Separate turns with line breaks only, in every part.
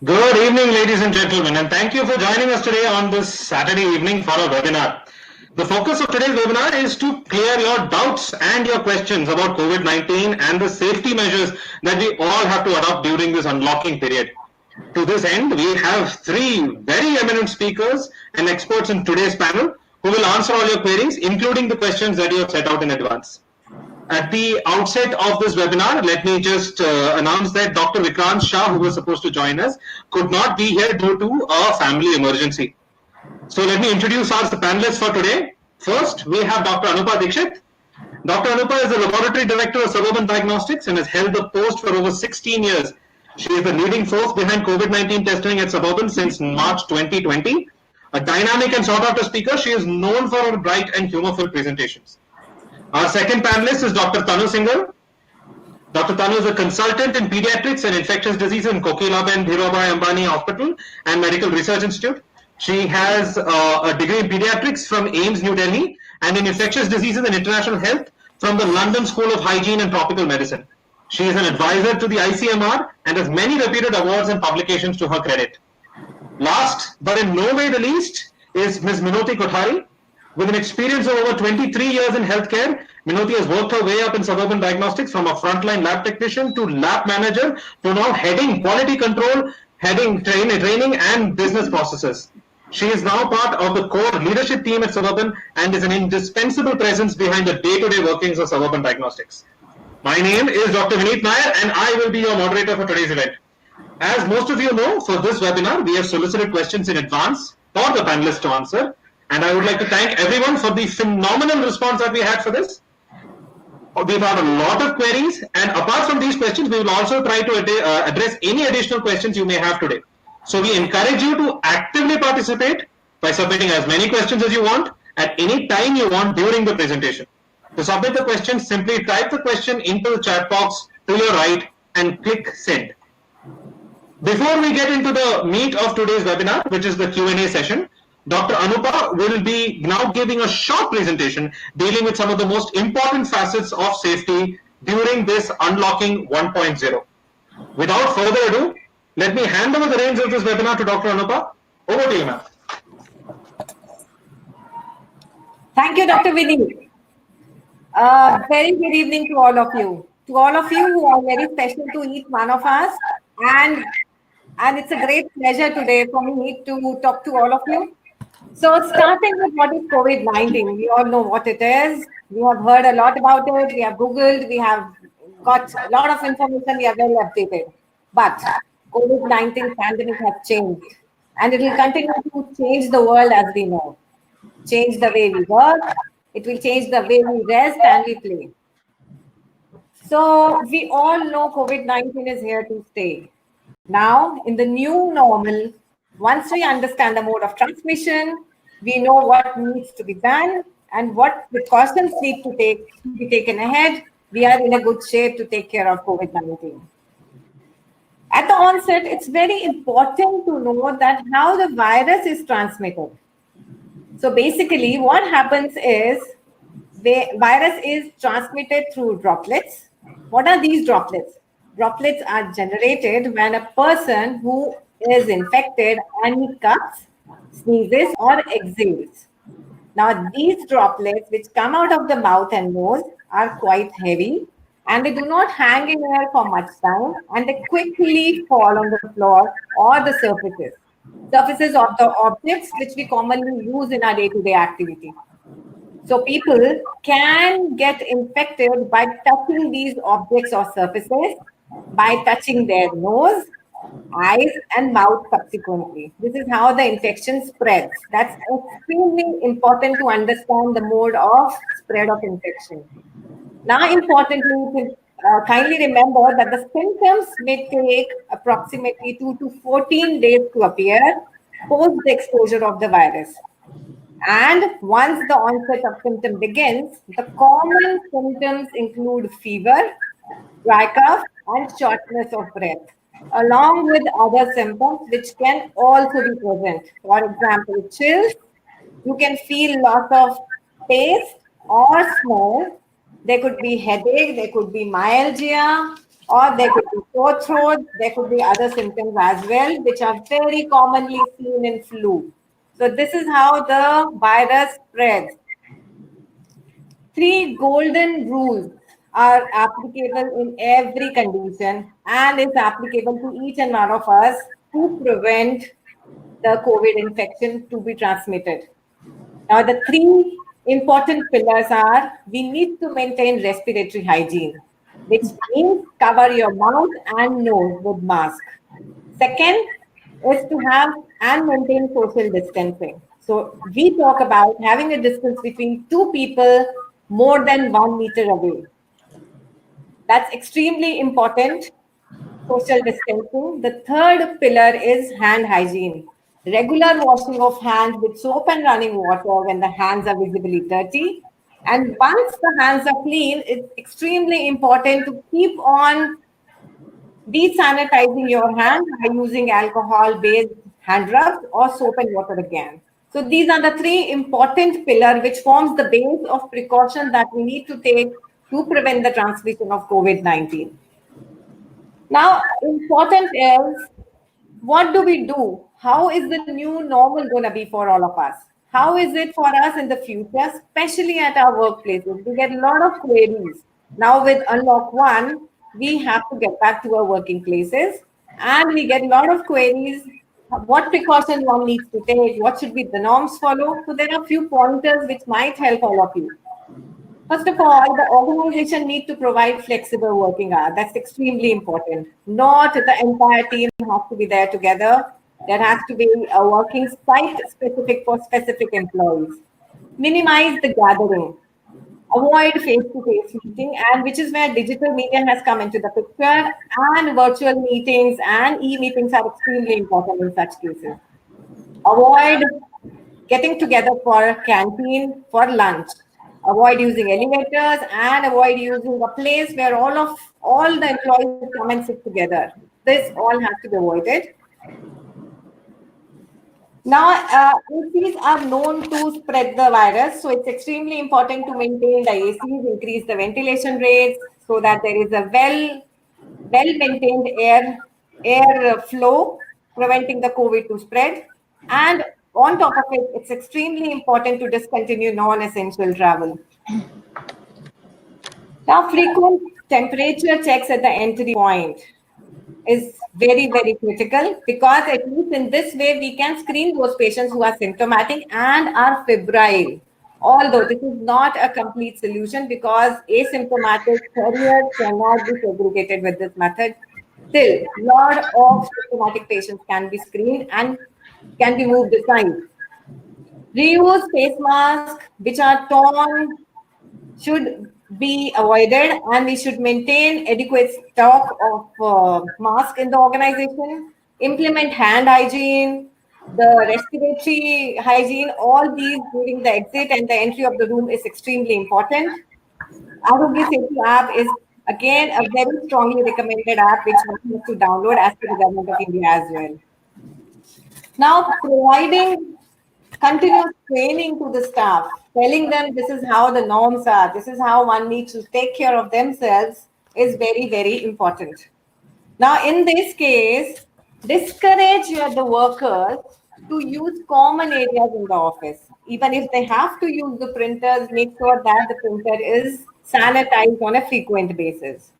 Good evening, ladies and gentlemen, and thank you for joining us today on this Saturday evening for a webinar. The focus of today's webinar is to clear your doubts and your questions about COVID-19 and the safety measures that we all have to adopt during this unlocking period. To this end, we have three very eminent speakers and experts in today's panel who will answer all your queries, including the questions that you have set out in advance. At the outset of this webinar, let me just announce that Dr. Vikrant Shah, who was supposed to join us, could not be here due to a family emergency. So let me introduce our panelists for today. First, we have Dr. Anupa Dikshit. Dr. Anupa is the Laboratory Director of Suburban Diagnostics and has held the post for over 16 years. She is the leading force behind COVID-19 testing at Suburban since March 2020. A dynamic and sought-after speaker, she is known for her bright and humorful presentations. Our second panelist is Dr. Tanu Singhal. Dr. Tanu is a consultant in pediatrics and infectious diseases in Kokilabhen Dhirubhai Ambani Hospital and Medical Research Institute. She has a degree in pediatrics from AIIMS New Delhi and in infectious diseases and international health from the London School of Hygiene and Tropical Medicine. She is an advisor to the ICMR and has many reputed awards and publications to her credit. Last, but in no way the least, is Ms. Minoti Kothari. With an experience of over 23 years in healthcare, Minoti has worked her way up in Suburban Diagnostics from a frontline lab technician to lab manager to now heading quality control, heading training and business processes. She is now part of the core leadership team at Suburban and is an indispensable presence behind the day-to-day workings of Suburban Diagnostics. My name is Dr. Vineet Nair and I will be your moderator for today's event. As most of you know, for this webinar, we have solicited questions in advance for the panelists to answer. And I would like to thank everyone for the phenomenal response that we had for this. We've had a lot of queries, and apart from these questions, we will also try to address any additional questions you may have today. So we encourage you to actively participate by submitting as many questions as you want at any time you want during the presentation. To submit the question, simply type the question into the chat box to your right and click send. Before we get into the meat of today's webinar, which is the Q&A session, Dr. Anupa will be now giving a short presentation dealing with some of the most important facets of safety during this Unlocking 1.0. Without further ado, let me hand over the reins of this webinar to Dr. Anupa. Over to you, ma'am.
Thank you, Dr. Vinny. Very good evening to all of you. To all of you who are very special to each one of us. And it's a great pleasure today for me to talk to all of you. So starting with what is COVID-19, we all know what it is. We have heard a lot about it. We have Googled. We have got a lot of information. We are well updated. But COVID-19 pandemic has changed. And it will continue to change the world as we know. Change the way we work. It will change the way we rest and we play. So we all know COVID-19 is here to stay. Now, in the new normal, once we understand the mode of transmission, we know what needs to be done and what precautions need to be taken ahead. We are in a good shape to take care of COVID-19. At the onset, it's very important to know that how the virus is transmitted. So basically, what happens is the virus is transmitted through droplets. What are these droplets? Droplets are generated when a person who is infected and he coughs, sneezes, or exhales. Now, these droplets, which come out of the mouth and nose, are quite heavy and they do not hang in air for much time and they quickly fall on the floor or the surfaces of the objects which we commonly use in our day-to-day activity. So people can get infected by touching these objects or surfaces, by touching their nose, eyes, and mouth subsequently. This is how the infection spreads. That's extremely important to understand the mode of spread of infection. Now, importantly, kindly remember that the symptoms may take approximately 2 to 14 days to appear post the exposure of the virus. And once the onset of symptom begins, the common symptoms include fever, dry cough, and shortness of breath, along with other symptoms which can also be present. For example, chills, you can feel loss of taste or smell. There could be headache, there could be myalgia, or there could be sore throat, there could be other symptoms as well, which are very commonly seen in flu. So this is how the virus spreads. Three golden rules are applicable in every condition and is applicable to each and one of us to prevent the COVID infection to be transmitted. Now, the three important pillars are: we need to maintain respiratory hygiene, which means cover your mouth and nose with mask. Second is to have and maintain social distancing. So we talk about having a distance between two people more than 1 meter away. That's extremely important. Social distancing. The third pillar is hand hygiene. Regular washing of hands with soap and running water when the hands are visibly dirty. And once the hands are clean, it's extremely important to keep on desanitizing your hand by using alcohol-based hand rubs or soap and water again. So these are the three important pillars which forms the base of precaution that we need to take to prevent the transmission of COVID-19. Now, important is, what do we do? How is the new normal going to be for all of us? How is it for us in the future, especially at our workplaces? We get a lot of queries. Now, with Unlock One, we have to get back to our working places and we get a lot of queries. What precautions one needs to take? What should be the norms follow? So, there are a few pointers which might help all of you. First of all, the organization need to provide flexible working hours. That's extremely important. Not the entire team has to be there together. There has to be a working site specific for specific employees. Minimize the gathering. Avoid face-to-face meeting, and which is where digital media has come into the picture, and virtual meetings and e-meetings are extremely important in such cases. Avoid getting together for canteen for lunch. Avoid using elevators and avoid using a place where all the employees come and sit together. This all has to be avoided. Now, ACs are known to spread the virus, so it's extremely important to maintain the ACs, increase the ventilation rates so that there is a well-maintained air flow, preventing the COVID to spread. And on top of it, it's extremely important to discontinue non-essential travel. Now, frequent temperature checks at the entry point is very, very critical, because at least in this way, we can screen those patients who are symptomatic and are febrile. Although this is not a complete solution, because asymptomatic carriers cannot be segregated with this method. Still, a lot of symptomatic patients can be screened and can be moved aside. Reuse face masks which are torn should be avoided, and we should maintain adequate stock of masks in the organization. Implement hand hygiene, the respiratory hygiene, all these during the exit and the entry of the room is extremely important. Arogya Setu app is again a very strongly recommended app which one needs to download as per the Government of India as well. Now, providing continuous training to the staff, telling them this is how the norms are, this is how one needs to take care of themselves, is very, very important. Now, in this case, discourage the workers to use common areas in the office. Even if they have to use the printers, make sure that the printer is sanitized on a frequent basis.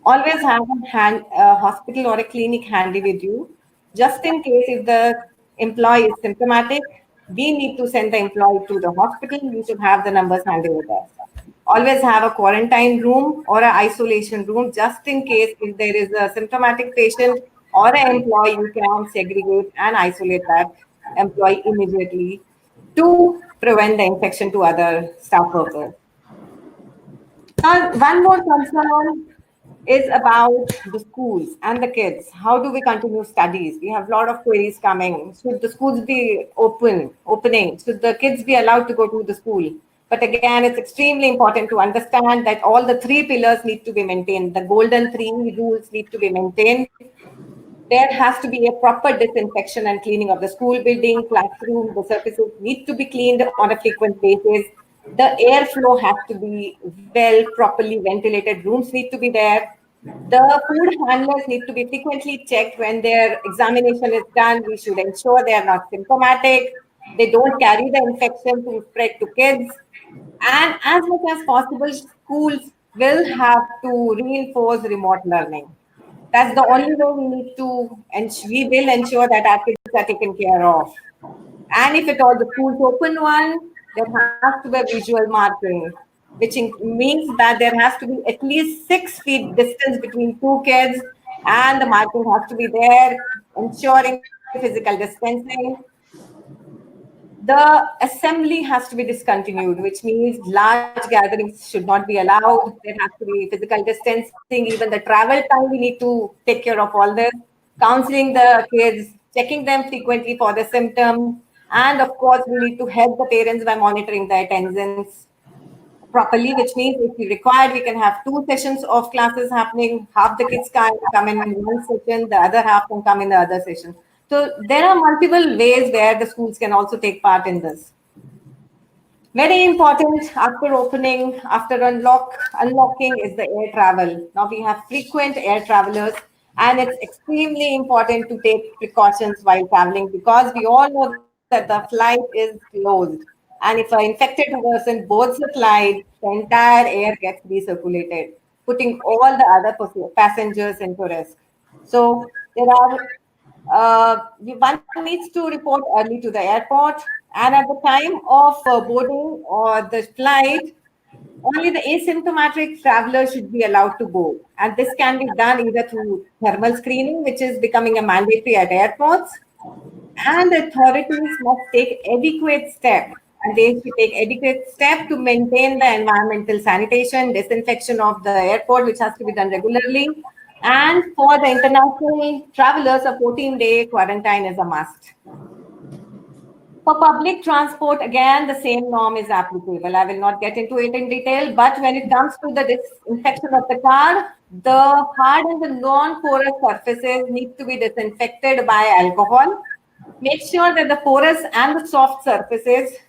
Always have a hospital or a clinic handy with you, just in case if the employee is symptomatic, we need to send the employee to the hospital. We should have the numbers handy with us. Always have a quarantine room or an isolation room, just in case if there is a symptomatic patient or an employee, you can segregate and isolate that employee immediately to prevent the infection to other staff workers. One more concern is about the schools and the kids. How do we continue studies? We have a lot of queries coming. Should the schools be opening? Should the kids be allowed to go to the school? But again, it's extremely important to understand that all the three pillars need to be maintained. The golden three rules need to be maintained. There has to be a proper disinfection and cleaning of the school building, classroom. The surfaces need to be cleaned on a frequent basis. The airflow has to be well, properly ventilated. Rooms need to be there. The food handlers need to be frequently checked when their examination is done. We should ensure they are not symptomatic, they don't carry the infection to spread to kids. And as much as possible, schools will have to reinforce remote learning. That's the only way we need to, and we will ensure that our kids are taken care of. And if at all the school's open one, there has to be a visual marking, which means that there has to be at least 6 feet distance between two kids, and the marking has to be there, ensuring physical distancing. The assembly has to be discontinued, which means large gatherings should not be allowed. There has to be physical distancing, even the travel time. We need to take care of all this. Counseling the kids, checking them frequently for the symptoms, and of course, we need to help the parents by monitoring the attendance properly, which means if we required, we can have 2 sessions of classes happening. Half the kids can come in one session, the other half can come in the other session. So there are multiple ways where the schools can also take part in this. Very important after opening, after unlocking is the air travel. Now we have frequent air travelers, and it's extremely important to take precautions while traveling because we all know that the flight is closed. And if an infected person boards the flight, the entire air gets recirculated, putting all the other passengers into risk. So there are one needs to report early to the airport, and at the time of boarding or the flight, only the asymptomatic travelers should be allowed to go. And this can be done either through thermal screening, which is becoming a mandatory at airports, and the authorities must take adequate step. And they should take adequate step to maintain the environmental sanitation, disinfection of the airport, which has to be done regularly. And for the international travelers, a 14-day quarantine is a must. For public transport, again, the same norm is applicable. I will not get into it in detail, but when it comes to the disinfection of the car, the hard and the non-porous surfaces need to be disinfected by alcohol. Make sure that the porous and the soft surfaces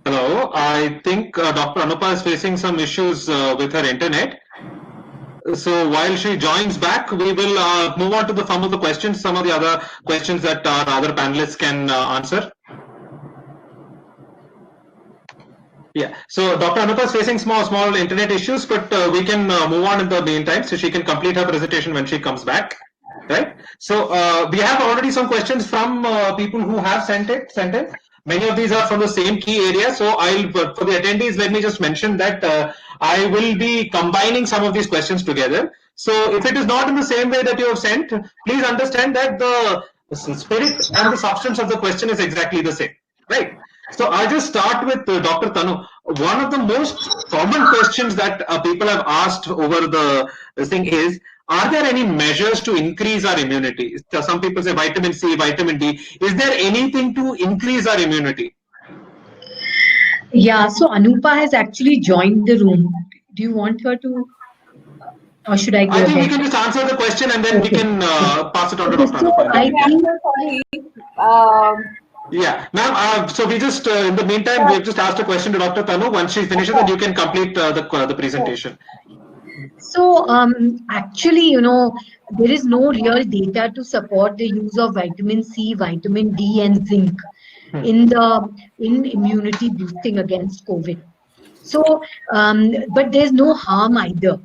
Hello, I think Dr. Anupa is facing some issues with her internet. So while she joins back, we will move on to some of the questions, some of the other questions that our other panelists can answer. Yeah, so Dr. Anupa is facing small internet issues, but we can move on in the meantime, so she can complete her presentation when she comes back. Right. So we have already some questions from people who have sent in. Many of these are from the same key area. So for the attendees, let me just mention that I will be combining some of these questions together. So if it is not in the same way that you have sent, please understand that the spirit and the substance of the question is exactly the same. Right. So I'll just start with Dr. Tanu. One of the most common questions that people have asked over this thing is, are there any measures to increase our immunity? So some people say vitamin C, vitamin D. Is there anything to increase our immunity?
Yeah, so Anupa has actually joined the room. Do you want her to, or should I go
I think
ahead?
we can just answer the question and then we can pass it on to
Okay,
Dr.
so
Anupa.
I think,
sorry.
Yeah, ma'am. So we just, in the meantime, we have just asked a question to Dr. Tanu. Once she finishes, then you can complete the presentation.
so actually, there is no real data to support the use of vitamin C, vitamin D, and zinc in immunity boosting against COVID. So, but there's no harm either.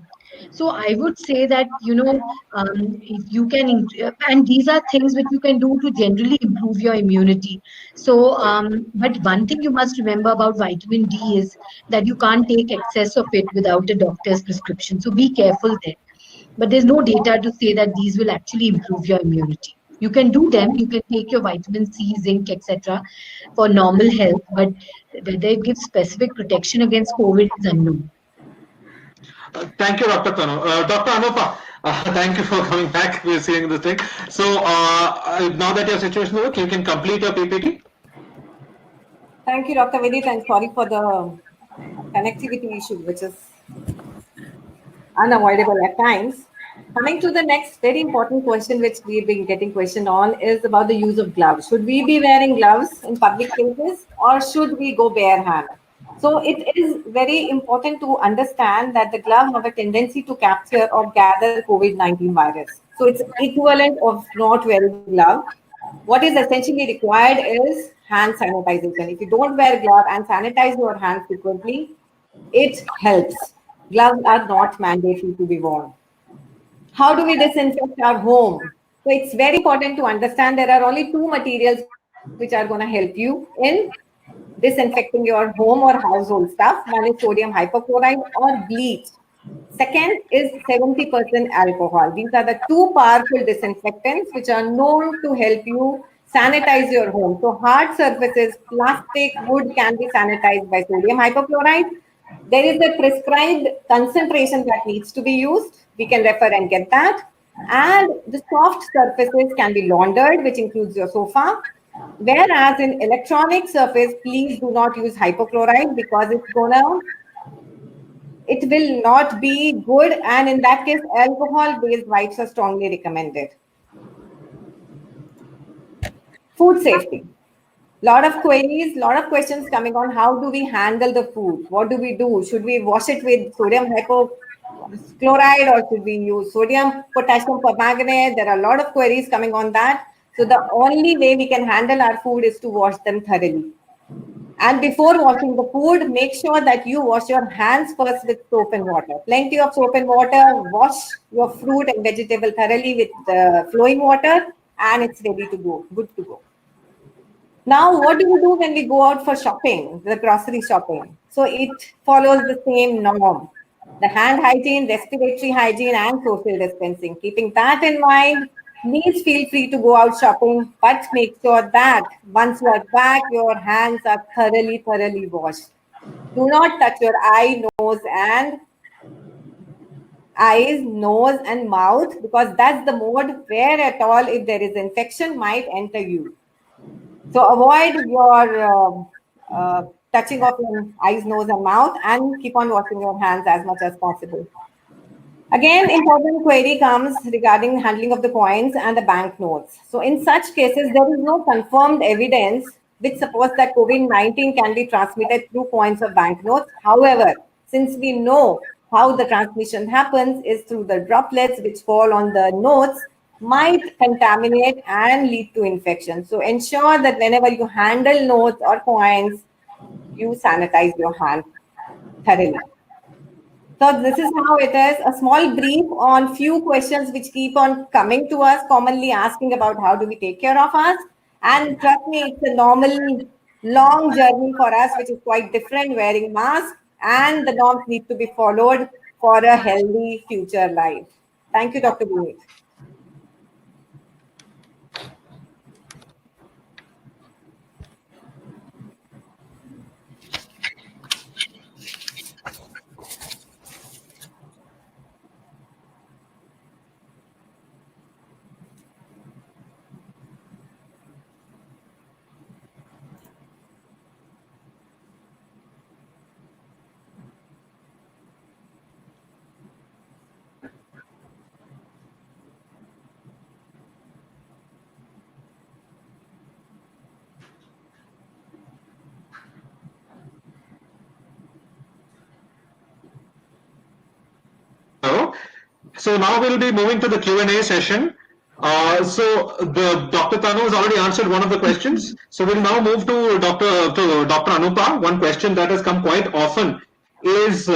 So I would say that, if you can, and these are things which you can do to generally improve your immunity. So, but one thing you must remember about vitamin D is that you can't take excess of it without a doctor's prescription. So be careful there. But there's no data to say that these will actually improve your immunity. You can do them, you can take your vitamin C, zinc, etc. for normal health, but whether it gives specific protection against COVID is unknown.
Thank you, Dr. Tanu. Dr. Anupa, thank you for coming back. We're seeing this thing. So now that your situation is over, you can complete your PPT.
Thank you, Dr. Vidit, and sorry for the connectivity issue, which is unavoidable at times. Coming to the next very important question, which we've been getting questioned on, is about the use of gloves. Should we be wearing gloves in public places or should we go bare hand? So it is very important to understand that the glove have a tendency to capture or gather COVID-19 virus. So it's equivalent of not wearing glove. What is essentially required is hand sanitization. If you don't wear glove and sanitize your hands frequently, it helps. Gloves are not mandatory to be worn. How do we disinfect our home? So it's very important to understand there are only two materials which are going to help you in disinfecting your home or household stuff. One is sodium hypochlorite or bleach. Second is 70% alcohol. These are the two powerful disinfectants which are known to help you sanitize your home. So hard surfaces, plastic, wood can be sanitized by sodium hypochlorite. There is a prescribed concentration that needs to be used. We can refer and get that. And the soft surfaces can be laundered, which includes your sofa. Whereas in electronic surface, please do not use hypochlorite because it will not be good. And in that case, alcohol-based wipes are strongly recommended. Food safety. Lot of queries, lot of questions coming on how do we handle the food? What do we do? Should we wash it with sodium hypochlorite or should we use sodium potassium permanganate? There are a lot of queries coming on that. So the only way we can handle our food is to wash them thoroughly. And before washing the food, make sure that you wash your hands first with soap and water. Plenty of soap and water. Wash your fruit and vegetable thoroughly with flowing water and it's ready to go, good to go. Now, what do we do when we go out for shopping, the grocery shopping? So it follows the same norm. The hand hygiene, respiratory hygiene, and social distancing. Keeping that in mind, please feel free to go out shopping, but make sure that once you are back, your hands are thoroughly washed. Do not touch your eyes, nose, and mouth, because that's the mode where at all, if there is infection, might enter you. So avoid your touching of your eyes, nose, and mouth, and keep on washing your hands as much as possible. Again, important query comes regarding handling of the coins and the banknotes. So in such cases, there is no confirmed evidence which supports that COVID-19 can be transmitted through coins or banknotes. However, since we know how the transmission happens is through the droplets which fall on the notes, might contaminate and lead to infection. So ensure that whenever you handle notes or coins, you sanitize your hand thoroughly. So this is how it is. A small brief on few questions which keep on coming to us, commonly asking about how do we take care of us. And trust me, it's a normal long journey for us, which is quite different, wearing masks, and the norms need to be followed for a healthy future life. Thank you, Dr. Bhumit.
Hello. So now we'll be moving to the Q&A session. So the Dr. Tanu has already answered one of the questions. So we'll now move to Dr. Anupa. One question that has come quite often is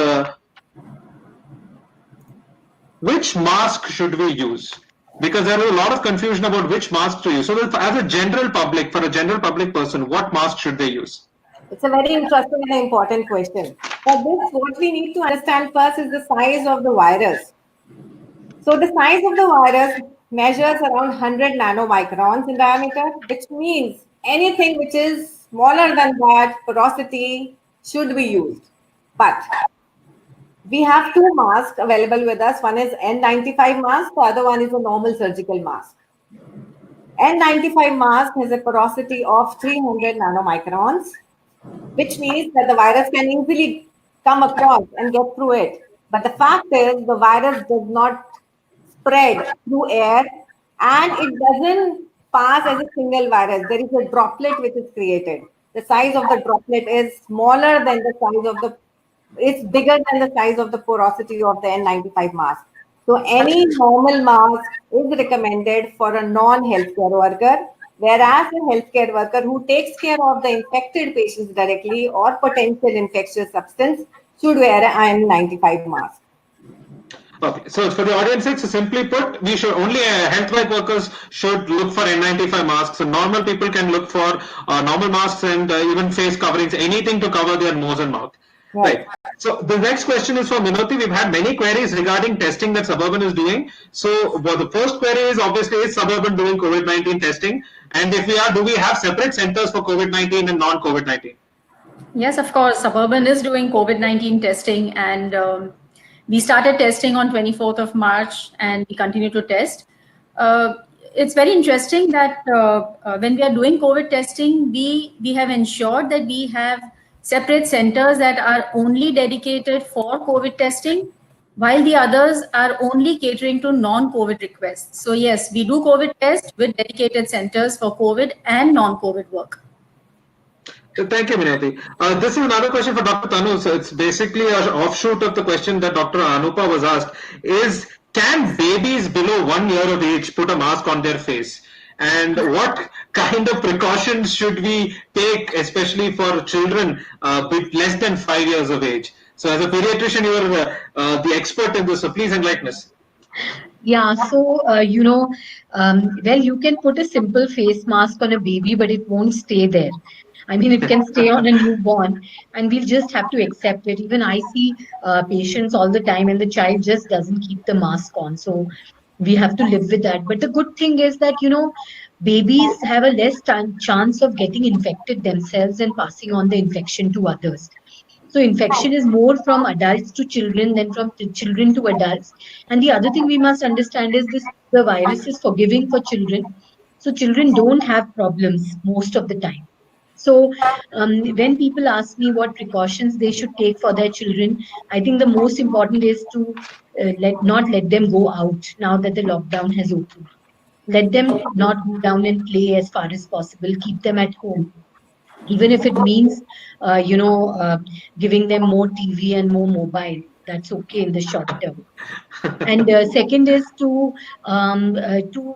which mask should we use? Because there is a lot of confusion about which mask to use. So as a general public, for a general public person, what mask should they use?
It's a very interesting and important question. For this, what we need to understand first is the size of the virus. So the size of the virus measures around 100 nanomicrons in diameter, which means anything which is smaller than that porosity should be used. But we have two masks available with us. One is N95 mask, the other one is a normal surgical mask. N95 mask has a porosity of 300 nanomicrons, which means that the virus can easily come across and get through it. But the fact is, the virus does not spread through air, and it doesn't pass as a single virus. There is a droplet which is created. The size of the droplet is smaller than the size of the, it's bigger than the size of the porosity of the N95 mask. So any normal mask is recommended for a non-healthcare worker, whereas a healthcare worker who takes care of the infected patients directly or potential infectious substance should wear an N95 mask.
Okay, so for the audience, so simply put, we should only health workers should look for N95 masks. So normal people can look for normal masks and even face coverings, anything to cover their nose and mouth. Right. So the next question is for Minoti. We've had many queries regarding testing that Suburban is doing. So well, the first query is obviously, is Suburban doing COVID-19 testing? And if we are, do we have separate centers for COVID-19 and non-COVID-19?
Yes, of course. Suburban is doing COVID-19 testing, and we started testing on 24th of March, and we continue to test. It's very interesting that when we are doing COVID testing, we have ensured that we have separate centers that are only dedicated for COVID testing, while the others are only catering to non-COVID requests. So yes, we do COVID test with dedicated centers for COVID and non-COVID work.
Thank you, Minati. This is another question for Dr. Tanu. So it's basically an offshoot of the question that Dr. Anupa was asked. Is, can babies below 1 year of age put a mask on their face? And what kind of precautions should we take, especially for children with less than 5 years of age? So as a pediatrician, you are the expert in this, so please enlighten us.
Yeah, so, well, you can put a simple face mask on a baby, but it won't stay there. I mean, it can stay on a newborn, and we'll just have to accept it. Even I see patients all the time, and the child just doesn't keep the mask on. So we have to live with that. But the good thing is that, babies have a less chance of getting infected themselves and passing on the infection to others. So infection is more from adults to children than from children to adults. And the other thing we must understand is this: the virus is forgiving for children. So children don't have problems most of the time. So when people ask me what precautions they should take for their children, I think the most important is to not let them go out now that the lockdown has opened. Let them not go down and play as far as possible. Keep them at home, even if it means, giving them more TV and more mobile. That's okay in the short term. And second is to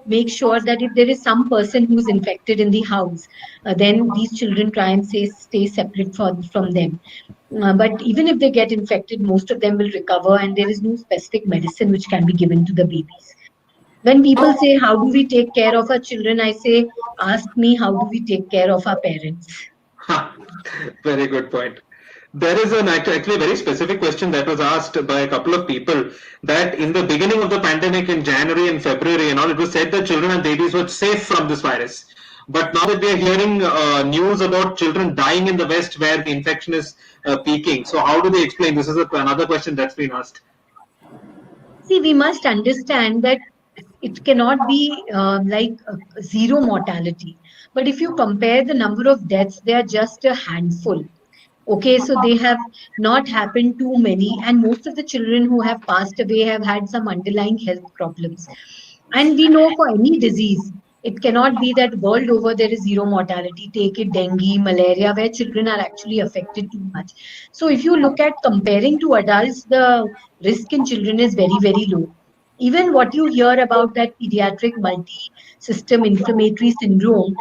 make sure that if there is some person who's infected in the house, then these children try and stay separate from them. But even if they get infected, most of them will recover, and there is no specific medicine which can be given to the babies. When people say, how do we take care of our children? I say, ask me, how do we take care of our parents?
Very good point. There is actually a very specific question that was asked by a couple of people, that in the beginning of the pandemic in January and February and all, it was said that children and babies were safe from this virus. But now that we are hearing news about children dying in the West where the infection is peaking, so how do they explain? This is another question that's been asked.
See, we must understand that it cannot be zero mortality. But if you compare the number of deaths, they are just a handful. Okay, so they have not happened too many, and most of the children who have passed away have had some underlying health problems. And we know for any disease, it cannot be that world over there is zero mortality. Take it dengue, malaria, where children are actually affected too much. So if you look at comparing to adults, the risk in children is very, very low. Even what you hear about that pediatric multi-system inflammatory syndrome,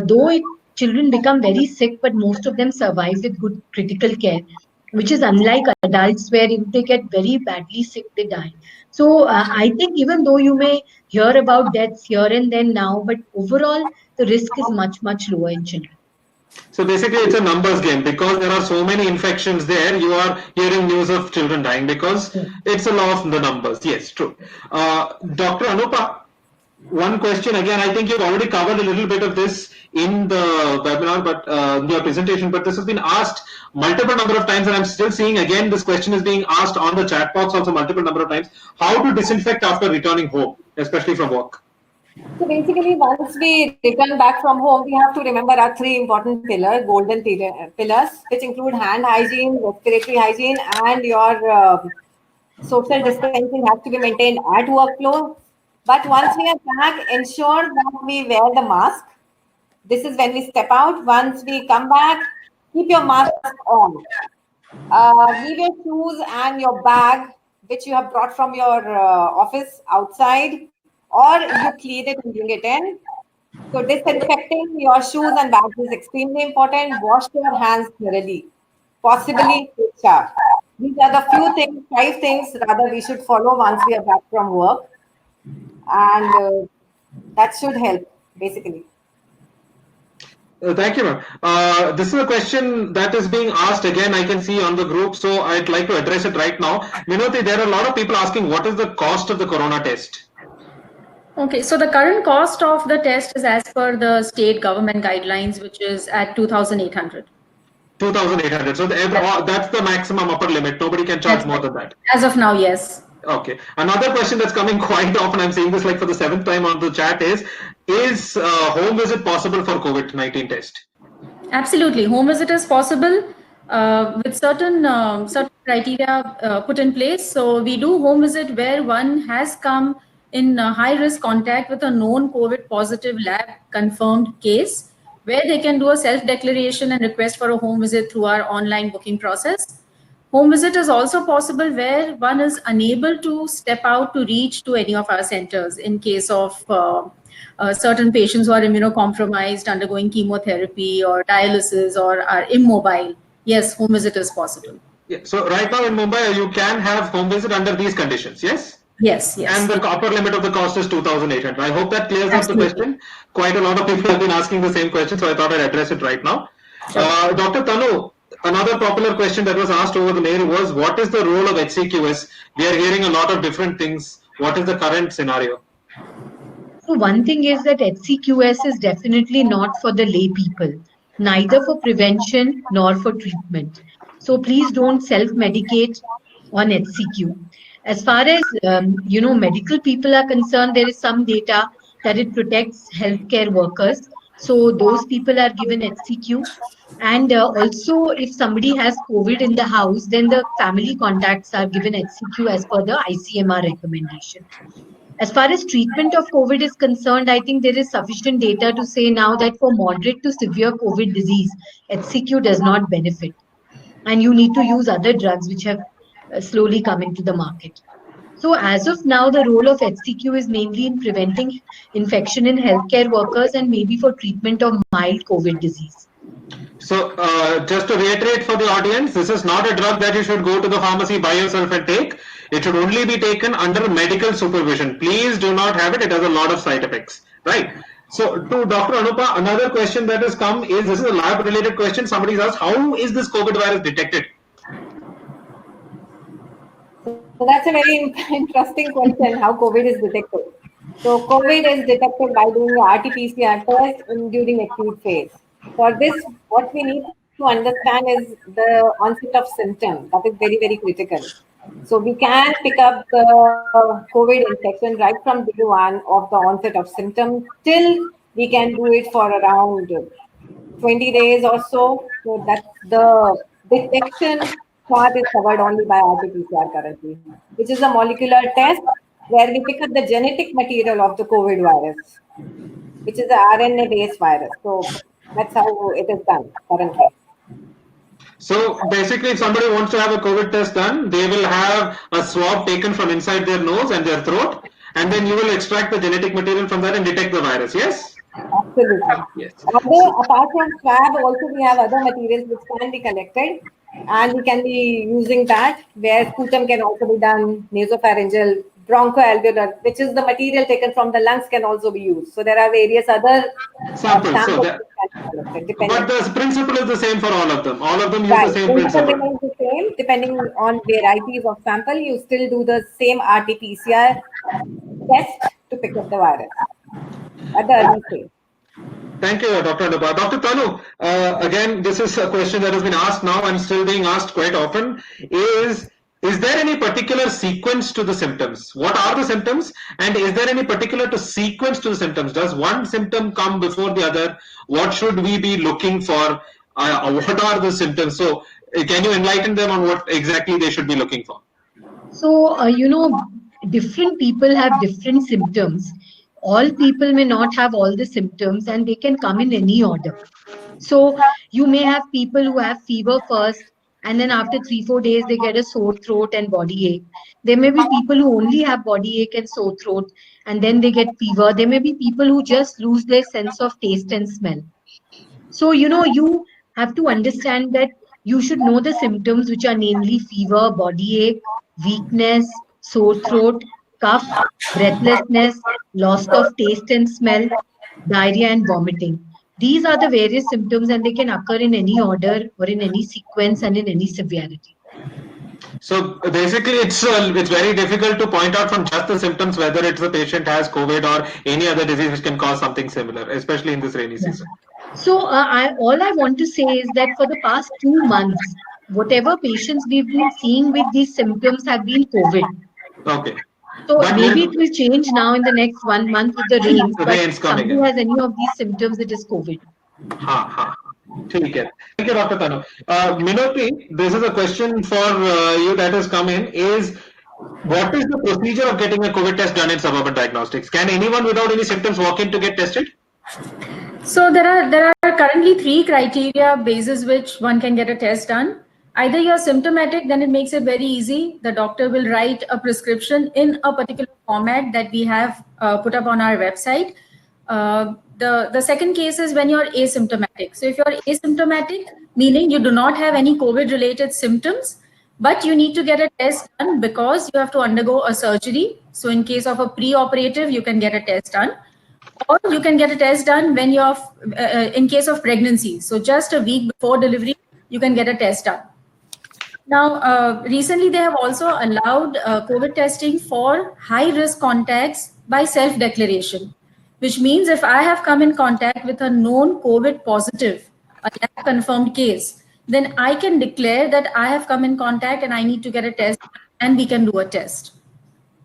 though children become very sick, but most of them survive with good critical care, which is unlike adults where if they get very badly sick, they die. So I think even though you may hear about deaths here and then now, but overall the risk is much, much lower in children.
So basically it's a numbers game, because there are so many infections there, you are hearing news of children dying because it's a law of the numbers. Yes, true. Dr. Anupa, one question again, I think you've already covered a little bit of this in the webinar, but your presentation, but this has been asked multiple number of times, and I'm still seeing again this question is being asked on the chat box also multiple number of times. How to disinfect after returning home, especially from work?
So basically, once we return back from home, we have to remember our three important pillars, golden pillars, which include hand hygiene, respiratory hygiene, and your social distancing has to be maintained at workplace But once we are back, ensure that we wear the mask. This is when we step out. Once we come back, keep your mask on. Leave your shoes and your bag, which you have brought from your office outside, or you clean it and bring it in. So disinfecting your shoes and bags is extremely important. Wash your hands thoroughly, possibly take shower. These are the few things, 5 things rather we should follow once we are back from work, and that should help basically.
Thank you, ma'am. This is a question that is being asked again, I can see on the group, so I'd like to address it right now. Vinoti, there are a lot of people asking what is the cost of the corona test?
Okay, so the current cost of the test is as per the state government guidelines, which is at 2,800.
2,800. So that's the maximum upper limit. Nobody can charge more than that.
As of now, yes.
Okay. Another question that's coming quite often, I'm saying this like for the 7th time on the chat, is home visit possible for COVID-19 test?
Absolutely. Home visit is possible with certain criteria put in place. So we do home visit where one has come in high risk contact with a known COVID positive lab confirmed case, where they can do a self declaration and request for a home visit through our online booking process. Home visit is also possible where one is unable to step out to reach to any of our centers in case of certain patients who are immunocompromised, undergoing chemotherapy or dialysis, or are immobile. Yes, home visit is possible.
Yeah. So right now in Mumbai, you can have home visit under these conditions, yes?
Yes, yes.
And the upper limit of the cost is 2,800. I hope that clears up the question. Quite a lot of people have been asking the same question, so I thought I'd address it right now. Sure. Dr. Tanu, another popular question that was asked over the mail was, what is the role of HCQS? We are hearing a lot of different things. What is the current scenario?
So one thing is that HCQS is definitely not for the lay people, neither for prevention nor for treatment. So please don't self-medicate on HCQ. As far as medical people are concerned, there is some data that it protects healthcare workers. So those people are given HCQ. And also, if somebody has COVID in the house, then the family contacts are given HCQ as per the ICMR recommendation. As far as treatment of COVID is concerned, I think there is sufficient data to say now that for moderate to severe COVID disease, HCQ does not benefit. And you need to use other drugs which have slowly come into the market. So as of now, the role of HCQ is mainly in preventing infection in healthcare workers and maybe for treatment of mild COVID disease.
So just to reiterate for the audience, this is not a drug that you should go to the pharmacy by yourself and take. It should only be taken under medical supervision. Please do not have it. It has a lot of side effects, right? So to Dr. Anupa, another question that has come is, this is a lab related question. Somebody's asked, how is this COVID virus detected?
So that's a very interesting question, how COVID is detected. So COVID is detected by doing the RT-PCR test during acute phase. For this, what we need to understand is the onset of symptom. That is very, very critical. So we can pick up the COVID infection right from day one of the onset of symptoms till we can do it for around 20 days or so. So that's the detection part is covered only by RT-PCR currently, which is a molecular test where we pick up the genetic material of the COVID virus, which is an RNA-based virus. So that's how it is done currently.
So basically, if somebody wants to have a COVID test done, they will have a swab taken from inside their nose and their throat, and then you will extract the genetic material from that and detect the virus, yes?
Absolutely.
Yes.
Apart from swab, also we have other materials which can be collected, and we can be using that, where sputum can also be done, nasopharyngeal, bronchoalveolar, which is the material taken from the lungs, can also be used. So there are various other
samples. So but the principle is the same for all of them. All of them use the same principle.
Remains the same. Depending on varieties of sample, you still do the same RT-PCR test to pick up the virus at the early stage.
Thank you, Dr. Anupa. Dr. Tanu, again, this is a question that has been asked now and still being asked quite often. Is there any particular sequence to the symptoms? What are the symptoms? And is there any particular sequence to the symptoms? Does one symptom come before the other? What should we be looking for? What are the symptoms? So can you enlighten them on what exactly they should be looking for?
So, different people have different symptoms. All people may not have all the symptoms, and they can come in any order. So you may have people who have fever first, and then after 3-4 days, they get a sore throat and body ache. There may be people who only have body ache and sore throat, and then they get fever. There may be people who just lose their sense of taste and smell. So, you have to understand that you should know the symptoms, which are namely fever, body ache, weakness, sore throat, cough, breathlessness, loss of taste and smell, diarrhea, and vomiting. These are the various symptoms, and they can occur in any order or in any sequence and in any severity.
So basically, it's very difficult to point out from just the symptoms whether it's the patient has COVID or any other disease which can cause something similar, especially in this rainy season.
So, all I want to say is that for the past 2 months, whatever patients we've been seeing with these symptoms have been COVID.
Okay.
So
But
maybe it will change now in the next 1 month with the rains.
The
But
rains
if
coming
somebody
in.
has any of these symptoms, it is COVID.
Ha. Thank you, Dr. Tanu. Minoti, this is a question for you that has come in. Is what is the procedure of getting a COVID test done in Suburban Diagnostics? Can anyone without any symptoms walk in to get tested?
So there are currently 3 criteria basis which one can get a test done. Either you're symptomatic, then it makes it very easy. The doctor will write a prescription in a particular format that we have put up on our website. The second case is when you're asymptomatic. So if you're asymptomatic, meaning you do not have any COVID related symptoms, but you need to get a test done because you have to undergo a surgery. So in case of a pre-operative, you can get a test done. Or you can get a test done when you're in case of pregnancy. So just a week before delivery, you can get a test done. Now, recently they have also allowed COVID testing for high-risk contacts by self-declaration, which means if I have come in contact with a known COVID positive, a lab confirmed case, then I can declare that I have come in contact and I need to get a test, and we can do a test.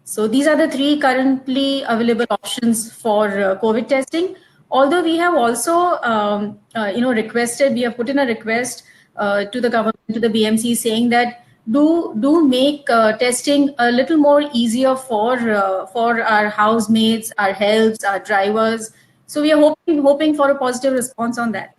So these are the 3 currently available options for COVID testing. Although we have also, requested, we have put in a request to the government, to the BMC, saying that do make testing a little more easier for our housemates, our helps, our drivers. So we are hoping for a positive response on that.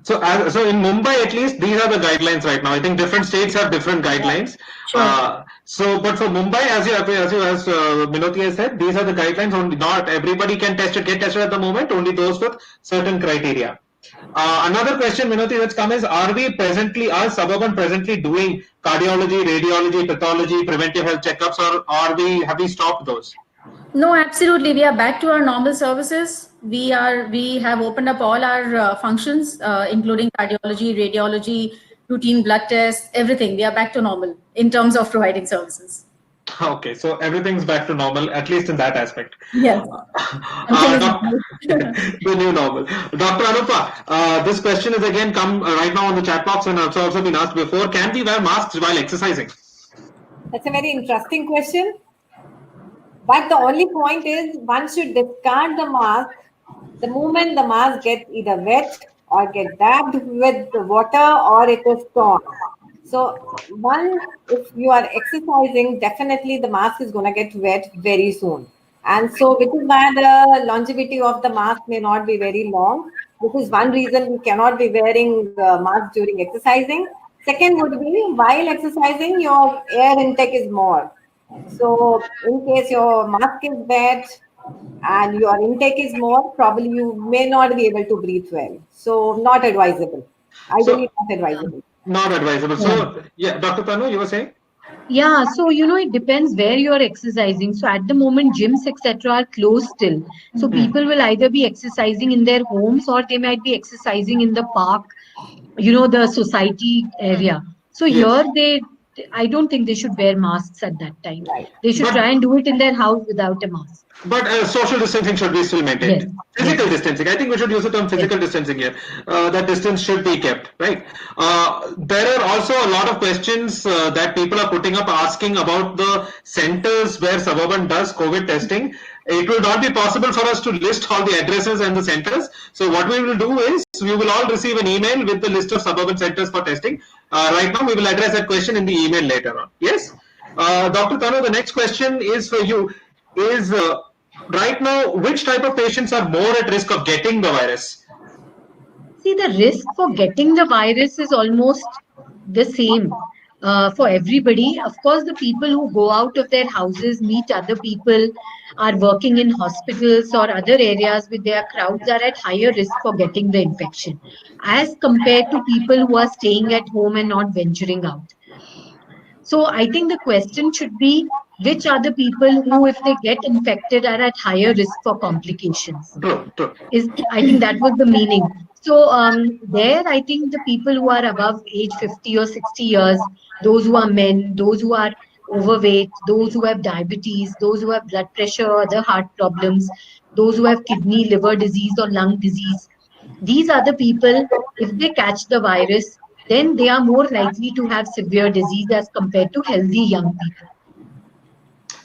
So in Mumbai, at least, these are the guidelines right now. I think different states have different guidelines.
Sure.
But for Mumbai, as Minoti has said, these are the guidelines. Only not everybody can get tested at the moment. Only those with certain criteria. Another question, Minoti, that's come is: are Suburban presently doing cardiology, radiology, pathology, preventive health checkups, or have we stopped those?
No, absolutely. We are back to our normal services. We have opened up all our functions, including cardiology, radiology, routine blood tests, everything. We are back to normal in terms of providing services.
Okay, so everything's back to normal, at least in that aspect.
Yes.
The new normal. Dr. Anupa, this question is again come right now on the chat box and also been asked before. Can we wear masks while exercising?
That's a very interesting question. But the only point is one should discard the mask the moment the mask gets either wet or get dabbed with the water or it is torn. So if you are exercising, definitely the mask is going to get wet very soon. And so which is why the longevity of the mask may not be very long. This is one reason we cannot be wearing masks during exercising. Second would be while exercising, your air intake is more. So in case your mask is wet and your intake is more, probably you may not be able to breathe well. So not advisable. Ideally, not advisable.
Not advisable. So yeah, Dr. Tanu, you were saying?
Yeah, so it depends where you are exercising. So at the moment, gyms, etc., are closed still. So people will either be exercising in their homes or they might be exercising in the park, the society area. So here I don't think they should wear masks at that time.
Right.
They should try and do it in their house without a mask.
But social distancing should be still maintained. Yes. Physical distancing. I think we should use the term physical distancing here. That distance should be kept, right? There are also a lot of questions that people are putting up asking about the centers where Suburban does COVID testing. It will not be possible for us to list all the addresses and the centers. So what we will do is we will all receive an email with the list of Suburban centers for testing. Right now, we will address that question in the email later on. Yes? Dr. Tanu, the next question is for you. Is right now, which type of patients are more at risk of getting the virus?
See, the risk for getting the virus is almost the same for everybody. Of course, the people who go out of their houses, meet other people, are working in hospitals or other areas with their crowds are at higher risk for getting the infection as compared to people who are staying at home and not venturing out. So I think the question should be which are the people who, if they get infected, are at higher risk for complications.
True, true.
I think that was the meaning. So there, I think the people who are above age 50 or 60 years, those who are men, those who are overweight, those who have diabetes, those who have blood pressure or other heart problems, those who have kidney, liver disease or lung disease, these are the people, if they catch the virus, then they are more likely to have severe disease as compared to healthy young people.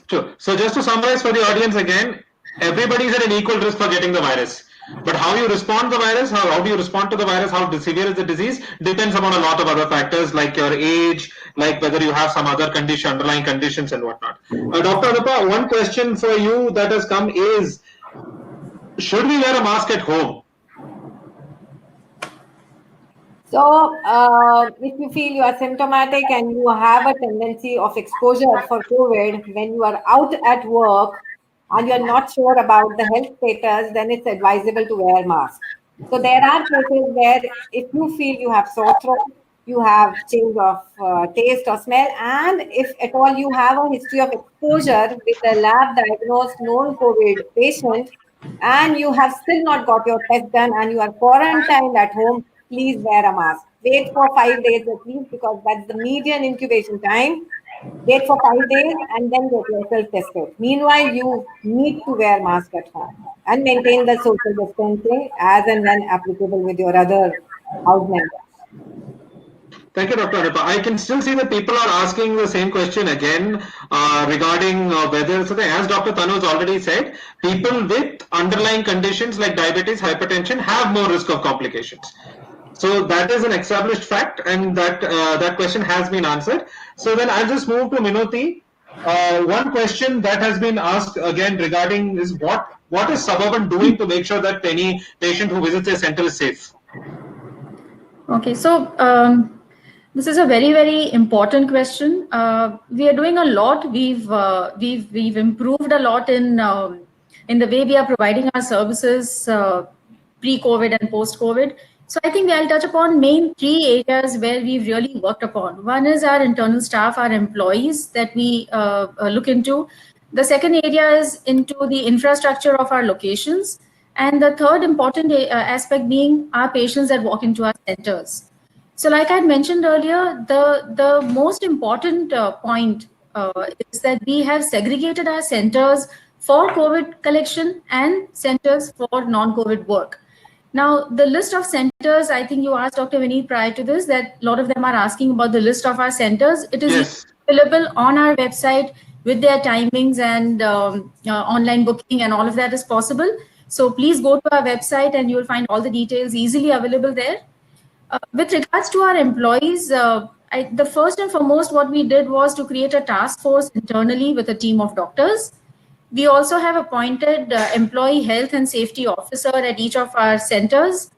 True. So just to summarize for the audience again, everybody is at an equal risk for getting the virus. But how you respond to the virus, how do you respond to the virus, how severe is the disease, depends upon a lot of other factors like your age, like whether you have some other condition, underlying conditions and whatnot. Dr. Anupa, one question for you that has come is, should we wear a mask at home?
So, if you feel you are symptomatic and you have a tendency of exposure for COVID when you are out at work and you are not sure about the health status, then it's advisable to wear mask. So, there are cases where if you feel you have sore throat, you have change of taste or smell, and if at all you have a history of exposure with a lab diagnosed known COVID patient, and you have still not got your test done and you are quarantined at home, please wear a mask. Wait for 5 days at least because that's the median incubation time. Wait for 5 days and then get yourself tested. Meanwhile, you need to wear mask at home and maintain the social distancing as and when applicable with your other house members.
Thank you, Dr. Anupa. I can still see that people are asking the same question again regarding whether, so as Dr. Tanu has already said, people with underlying conditions like diabetes, hypertension have more risk of complications. So that is an established fact, and that question has been answered. So then I'll just move to Minoti. One question that has been asked again regarding is what is Suburban doing to make sure that any patient who visits a center is safe?
Okay, so this is a very, very important question. We are doing a lot. We've improved a lot in the way we are providing our services pre-COVID and post-COVID. So I think I'll touch upon main 3 areas where we've really worked upon. One is our internal staff, our employees that we look into. The second area is into the infrastructure of our locations. And the third important aspect being our patients that walk into our centers. So like I mentioned earlier, the most important point is that we have segregated our centers for COVID collection and centers for non-COVID work. Now, the list of centers, I think you asked Dr. Vineet prior to this, that a lot of them are asking about the list of our centers. It is available on our website with their timings and online booking and all of that is possible. So please go to our website and you'll find all the details easily available there. With regards to our employees, the first and foremost, what we did was to create a task force internally with a team of doctors. We also have appointed employee health and safety officer at each of our centers.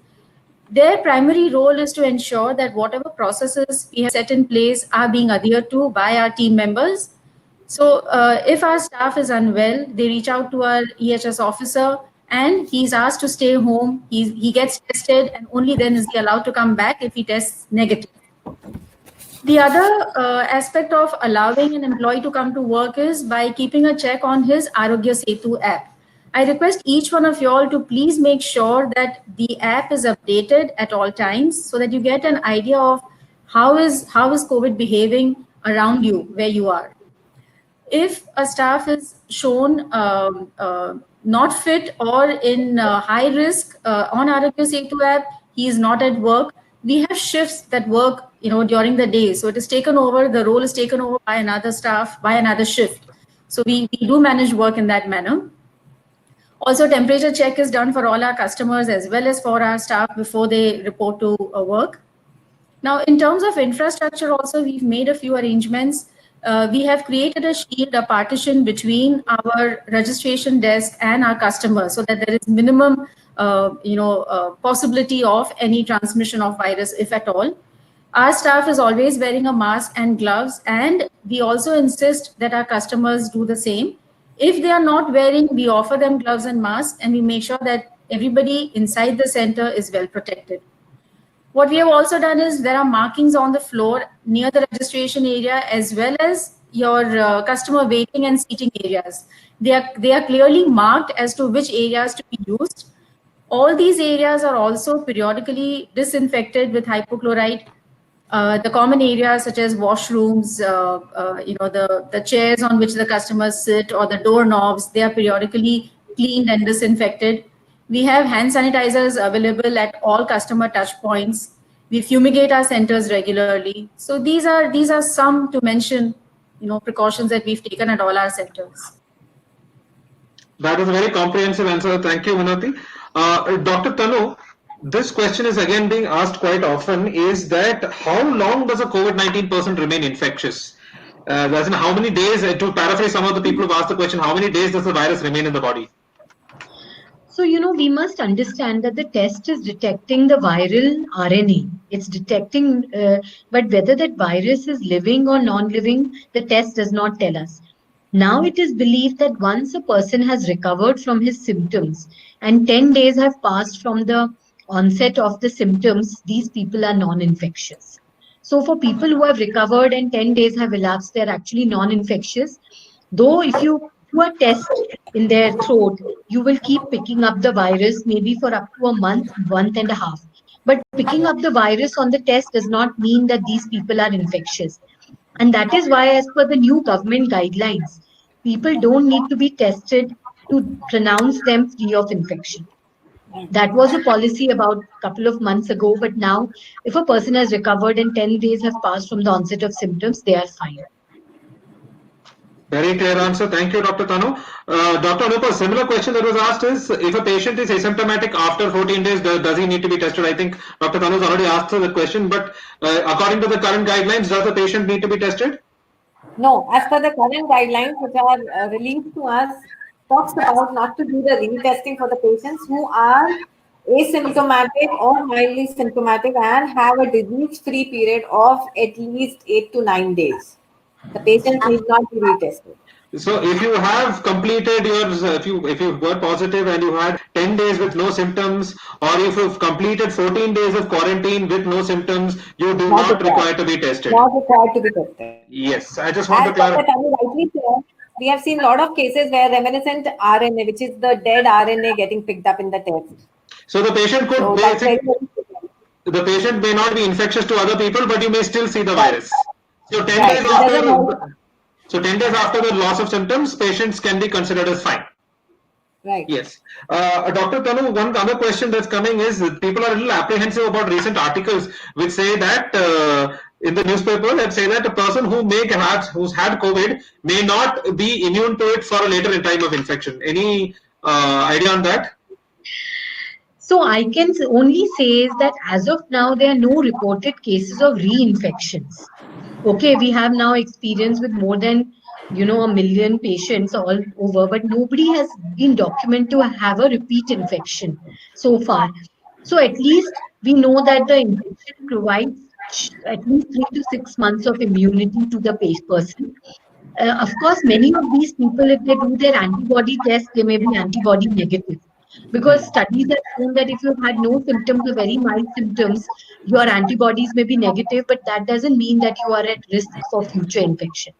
Their primary role is to ensure that whatever processes we have set in place are being adhered to by our team members. So if our staff is unwell, they reach out to our EHS officer and he's asked to stay home. He gets tested and only then is he allowed to come back if he tests negative. The other aspect of allowing an employee to come to work is by keeping a check on his Arogya Setu app. I request each one of you all to please make sure that the app is updated at all times so that you get an idea of how is COVID behaving around you, where you are. If a staff is shown not fit or in high risk on Arogya Setu app, he is not at work. We have shifts that work, during the day. So it is taken over, the role is taken over by another staff, by another shift. So we do manage work in that manner. Also, temperature check is done for all our customers as well as for our staff before they report to work. Now, in terms of infrastructure also, we've made a few arrangements. we have created a shield, a partition between our registration desk and our customers, so that there is minimum, possibility of any transmission of virus, if at all. Our staff is always wearing a mask and gloves, and we also insist that our customers do the same. If they are not wearing, we offer them gloves and masks, and we make sure that everybody inside the center is well protected. What we have also done is there are markings on the floor near the registration area, as well as your customer waiting and seating areas. They are clearly marked as to which areas to be used. All these areas are also periodically disinfected with hypochlorite. The common areas such as washrooms, the chairs on which the customers sit, or the doorknobs, they are periodically cleaned and disinfected. We have hand sanitizers available at all customer touch points. We fumigate our centers regularly. So these are some to mention, precautions that we've taken at all our centers.
That is a very comprehensive answer. Thank you, Minati. Dr. Tanu, this question is again being asked quite often, is that how long does a COVID-19 person remain infectious? As in how many days, to paraphrase some of the people who've asked the question, how many days does the virus remain in the body?
So, we must understand that the test is detecting the viral RNA. It's detecting, but whether that virus is living or non-living, the test does not tell us. Now it is believed that once a person has recovered from his symptoms and 10 days have passed from the onset of the symptoms, these people are non-infectious. So for people who have recovered and 10 days have elapsed, they're actually non-infectious. Though if you do a test in their throat, you will keep picking up the virus maybe for up to a month and a half. But picking up the virus on the test does not mean that these people are infectious. And that is why, as per the new government guidelines, people don't need to be tested to pronounce them free of infection. That was a policy about a couple of months ago, but now if a person has recovered and 10 days have passed from the onset of symptoms, they are fine.
Very clear answer. Thank you, Dr. Tanu. Dr. Anupa, similar question that was asked is, if a patient is asymptomatic after 14 days, does he need to be tested? I think Dr. Tanu has already asked the question, but according to the current guidelines, does the patient need to be tested?
No, as per the current guidelines which are released to us, talks about not to do the retesting for the patients who are asymptomatic or mildly symptomatic and have a disease-free period of at least 8 to 9 days. The patient need not be retested.
So if you have completed your, if you were positive and you had 10 days with no symptoms, or if you've completed 14 days of quarantine with no symptoms, you do not require to be tested.
Not required to be tested.
Yes, I just want to clarify.
We have seen a lot of cases where reminiscent RNA, which is the dead RNA, getting picked up in the test.
So the patient could the patient may not be infectious to other people, but you may still see the virus. So 10 days after. So 10 days after the loss of symptoms, patients can be considered as fine.
Right.
Yes. Dr. Tanu, one other question that's coming is, people are a little apprehensive about recent articles which say that in the newspaper that say that a person who's had COVID may not be immune to it for a later in time of infection. Any idea on that?
So I can only say is that as of now, there are no reported cases of reinfections. Okay, we have now experience with more than, 1 million patients all over, but nobody has been documented to have a repeat infection so far. So at least we know that the infection provides at least 3 to 6 months of immunity to the person. Of course, many of these people, if they do their antibody test, they may be antibody negative. Because studies have shown that if you've had no symptoms or very mild symptoms, your antibodies may be negative, but that doesn't mean that you are at risk for future infection.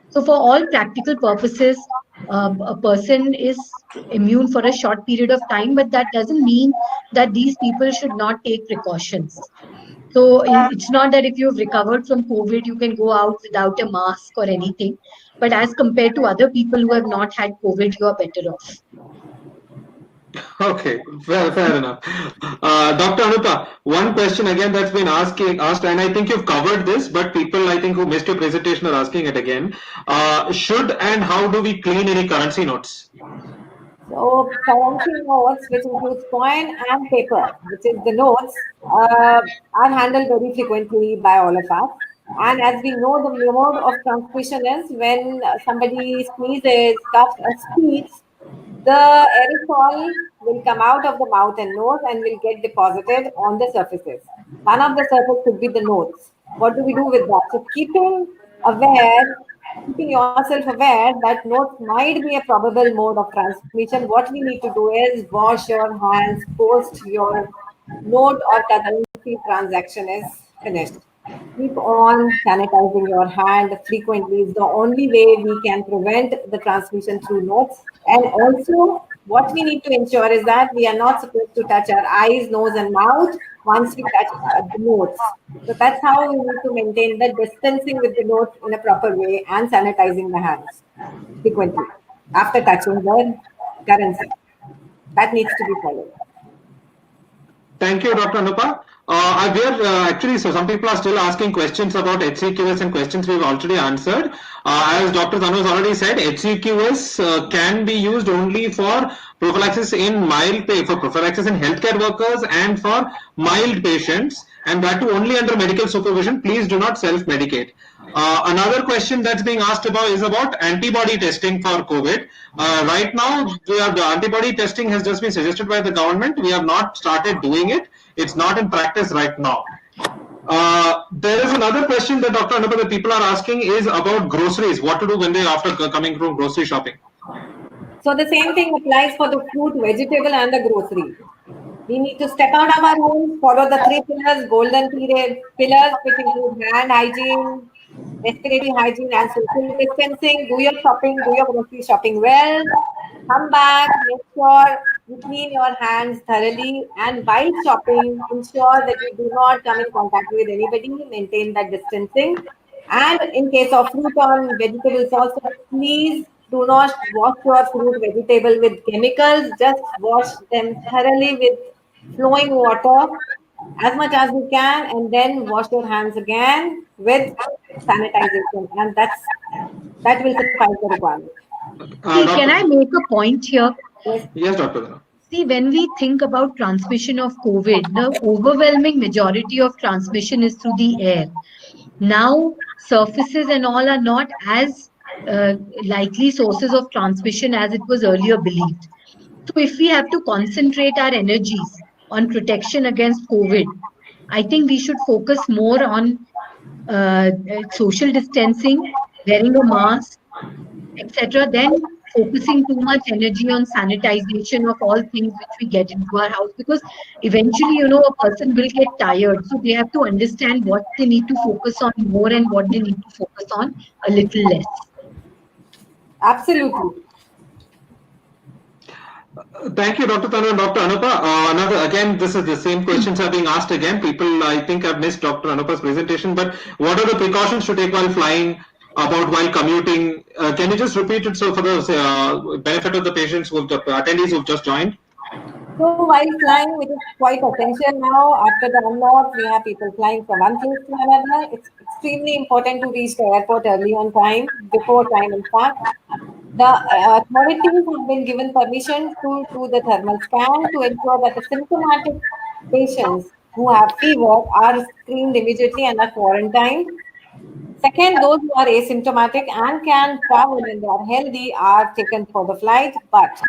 So for all practical purposes, a person is immune for a short period of time, but that doesn't mean that these people should not take precautions. So it's not that if you've recovered from COVID, you can go out without a mask or anything. But as compared to other people who have not had COVID, you are better off.
Okay, fair enough. Dr. Anupa, one question again that's been asked, and I think you've covered this, but people I think who missed your presentation are asking it again. Should and how do we clean any currency notes?
So currency notes, which includes coin and paper, which is the notes, are handled very frequently by all of us. And as we know, the mode of transmission is when somebody sneezes, coughs, or speaks, the aerosol will come out of the mouth and nose and will get deposited on the surfaces. One of the surfaces could be the nose. What do we do with that? So keeping yourself aware that nose might be a probable mode of transmission, what we need to do is wash your hands post your node or currency transaction is finished. Keep on sanitizing your hand frequently is the only way we can prevent the transmission through notes. And also, what we need to ensure is that we are not supposed to touch our eyes, nose, and mouth once we touch the notes. So that's how we need to maintain the distancing with the notes in a proper way and sanitizing the hands frequently after touching the currency. That needs to be followed.
Thank you, Dr. Anupa. We are actually, so some people are still asking questions about HCQS and questions we've already answered. As Dr. Tanu has already said, HCQS can be used only for prophylaxis in prophylaxis in healthcare workers and for mild patients, and that too only under medical supervision. Please do not self-medicate. Another question that's being asked about is about antibody testing for COVID. Right now, the antibody testing has just been suggested by the government. We have not started doing it. It's not in practice right now. There is another question that Dr. Anupa, that people are asking is about groceries. What to do when they after coming from grocery shopping?
So the same thing applies for the fruit, vegetable, and the grocery. We need to step out of our homes, follow the three pillars, pillars, which include hand hygiene, respiratory hygiene, and social distancing. Do your shopping, do your grocery shopping well. Come back, make sure you clean your hands thoroughly, and while shopping, ensure that you do not come in contact with anybody, maintain that distancing. And in case of fruit or vegetables also, please do not wash your fruit vegetable with chemicals. Just wash them thoroughly with flowing water as much as you can, and then wash your hands again with sanitization, and that will suffice the requirement.
See, can I make a point here?
Yes.
Yes, Dr.
See, when we think about transmission of COVID, the overwhelming majority of transmission is through the air. Now, surfaces and all are not as likely sources of transmission as it was earlier believed. So, if we have to concentrate our energies on protection against COVID, I think we should focus more on social distancing, wearing a mask, etc., then focusing too much energy on sanitization of all things which we get into our house, because eventually, a person will get tired. So they have to understand what they need to focus on more and what they need to focus on a little less.
Absolutely.
Thank you, Dr. Tanu and Dr. Anupa. Again, this is the same questions are being asked again. People, I think, have missed Dr. Anupa's presentation, but what are the precautions to take while flying, while commuting? Can you just repeat it so for the benefit of the patients, the attendees who've just joined?
So while flying, which is quite essential now, after the unlock, we have people flying from one place to another. It's extremely important to reach the airport early on time, before time in fact. The authorities have been given permission to do the thermal scan to ensure that the symptomatic patients who have fever are screened immediately and are quarantined. Second, those who are asymptomatic and can travel when they are healthy are taken for the flight. But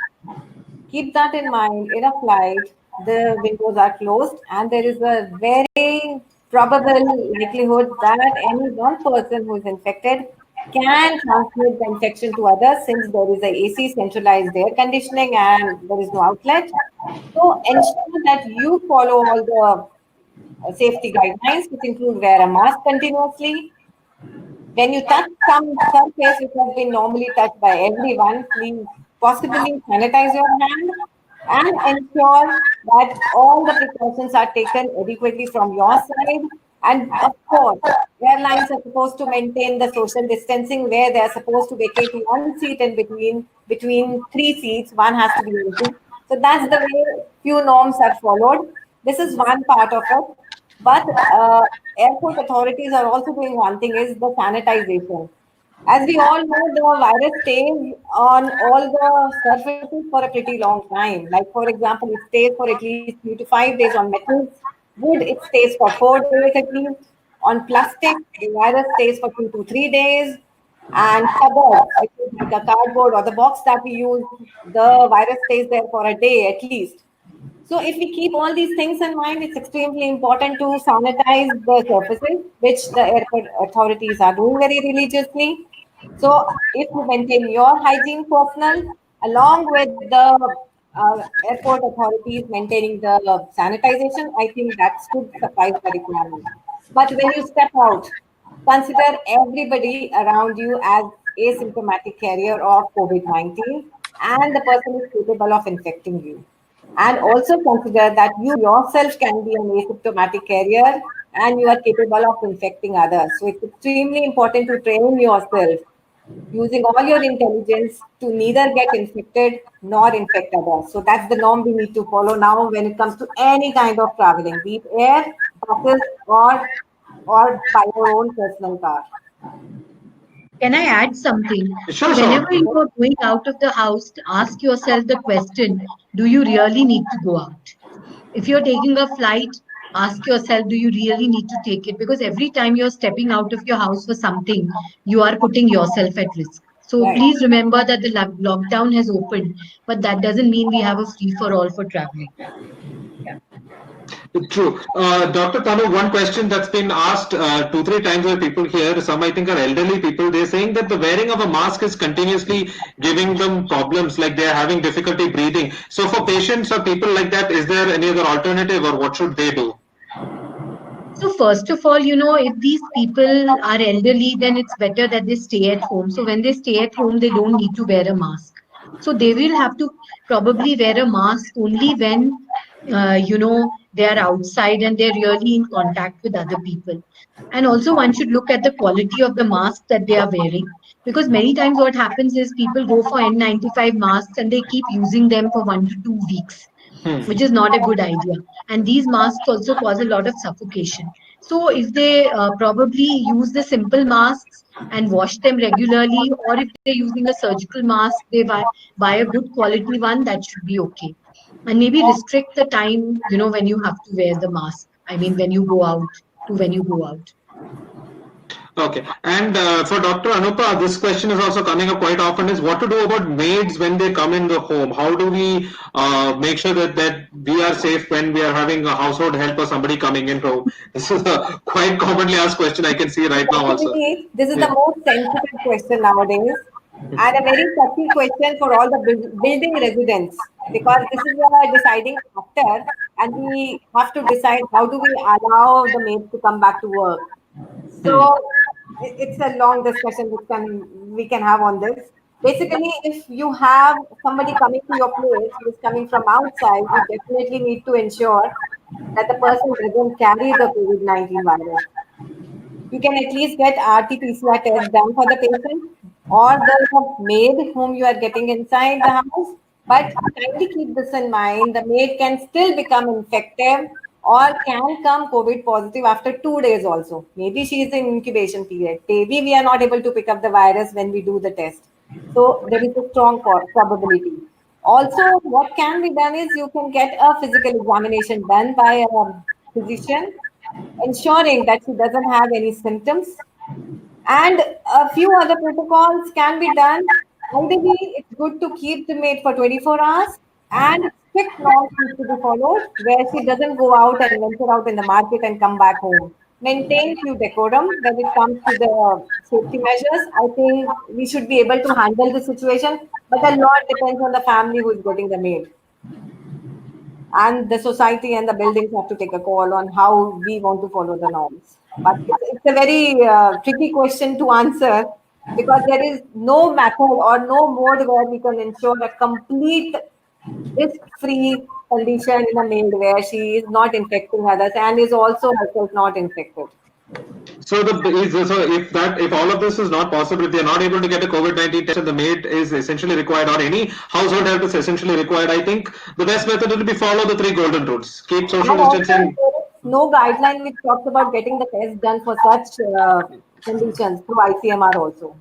keep that in mind, in a flight, the windows are closed and there is a very probable likelihood that any one person who is infected can transmit the infection to others, since there is a AC, centralized air conditioning, and there is no outlet. So ensure that you follow all the safety guidelines, which include wear a mask continuously. When you touch some surface which has been normally touched by everyone, please possibly sanitize your hand and ensure that all the precautions are taken adequately from your side. And of course, airlines are supposed to maintain the social distancing, where they are supposed to vacate one seat in between three seats. One has to be empty. So that's the way few norms are followed. This is one part of it. But airport authorities are also doing one thing, is the sanitization. As we all know, the virus stays on all the surfaces for a pretty long time. Like, for example, it stays for at least 3 to 5 days on metals. Wood, it stays for 4 days at least. On plastic, the virus stays for 2 to 3 days. And cupboard, which is like a cardboard or the box that we use, the virus stays there for a day at least. So if we keep all these things in mind, it's extremely important to sanitize the surfaces, which the airport authorities are doing very religiously. So if you maintain your hygiene personal, along with the airport authorities maintaining the sanitization, I think that should suffice the requirement. But when you step out, consider everybody around you as asymptomatic carrier of COVID-19 and the person is capable of infecting you. And also consider that you yourself can be an asymptomatic carrier and you are capable of infecting others. So it's extremely important to train yourself using all your intelligence to neither get infected nor infect others. So that's the norm we need to follow now when it comes to any kind of traveling, be it air, buses, or by your own personal car.
Can I add something?
Sure,
Whenever
sure.
you are going out of the house, ask yourself the question, do you really need to go out? If you're taking a flight, ask yourself, do you really need to take it? Because every time you're stepping out of your house for something, you are putting yourself at risk. So
Right.
please remember that the lockdown has opened, but that doesn't mean we have a free for all for traveling. Yeah.
True. Dr. Tanu, one question that's been asked 2, 3 times by people here, some I think are elderly people, they're saying that the wearing of a mask is continuously giving them problems, like they're having difficulty breathing. So for patients or people like that, is there any other alternative or what should they do?
So first of all, if these people are elderly, then it's better that they stay at home. So when they stay at home, they don't need to wear a mask. So they will have to probably wear a mask only when, they are outside and they're really in contact with other people. And also one should look at the quality of the mask that they are wearing. Because many times what happens is people go for N95 masks and they keep using them for 1 to 2 weeks, which is not a good idea. And these masks also cause a lot of suffocation. So if they probably use the simple masks and wash them regularly, or if they're using a surgical mask, they buy a good quality one, that should be okay. And maybe restrict the time, when you have to wear the mask. I mean, when you go out to when you go out.
Okay. And for Dr. Anupa, this question is also coming up quite often is what to do about maids when they come in the home? How do we make sure that we are safe when we are having a household help or somebody coming in home? This is a quite commonly asked question I can see right now also.
Actually, this is the
Yeah.
most sensitive question nowadays and a very touchy question for all the building residents because this is a deciding factor and we have to decide how do we allow the maids to come back to work. So
Hmm.
it's a long discussion which we can have on this. Basically, if you have somebody coming to your place who is coming from outside, you definitely need to ensure that the person doesn't carry the COVID-19 virus. You can at least get RT-PCR test done for the patient or the maid whom you are getting inside the house. But kindly keep this in mind, the maid can still become infective or can come COVID positive after 2 days also. Maybe she is in incubation period. Maybe we are not able to pick up the virus when we do the test. So there is a strong probability. Also, what can be done is you can get a physical examination done by a physician ensuring that she doesn't have any symptoms. And a few other protocols can be done. Ideally, it's good to keep the maid for 24 hours and strict norms need to be followed where she doesn't go out and venture out in the market and come back home. Maintain few decorum when it comes to the safety measures. I think we should be able to handle the situation, but a lot depends on the family who is getting the maid and the society and the buildings have to take a call on how we want to follow the norms. But it's a very tricky question to answer because there is no method or no mode where we can ensure a complete risk-free condition in a maid where she is not infecting others and is also herself not infected.
If all of this is not possible, if they are not able to get a COVID-19 test and the maid is essentially required or any household help is essentially required, I think the best method will be follow the 3 golden rules. Keep social
And also, there
distancing.
is no guideline which talks about getting the test done for such conditions through ICMR also.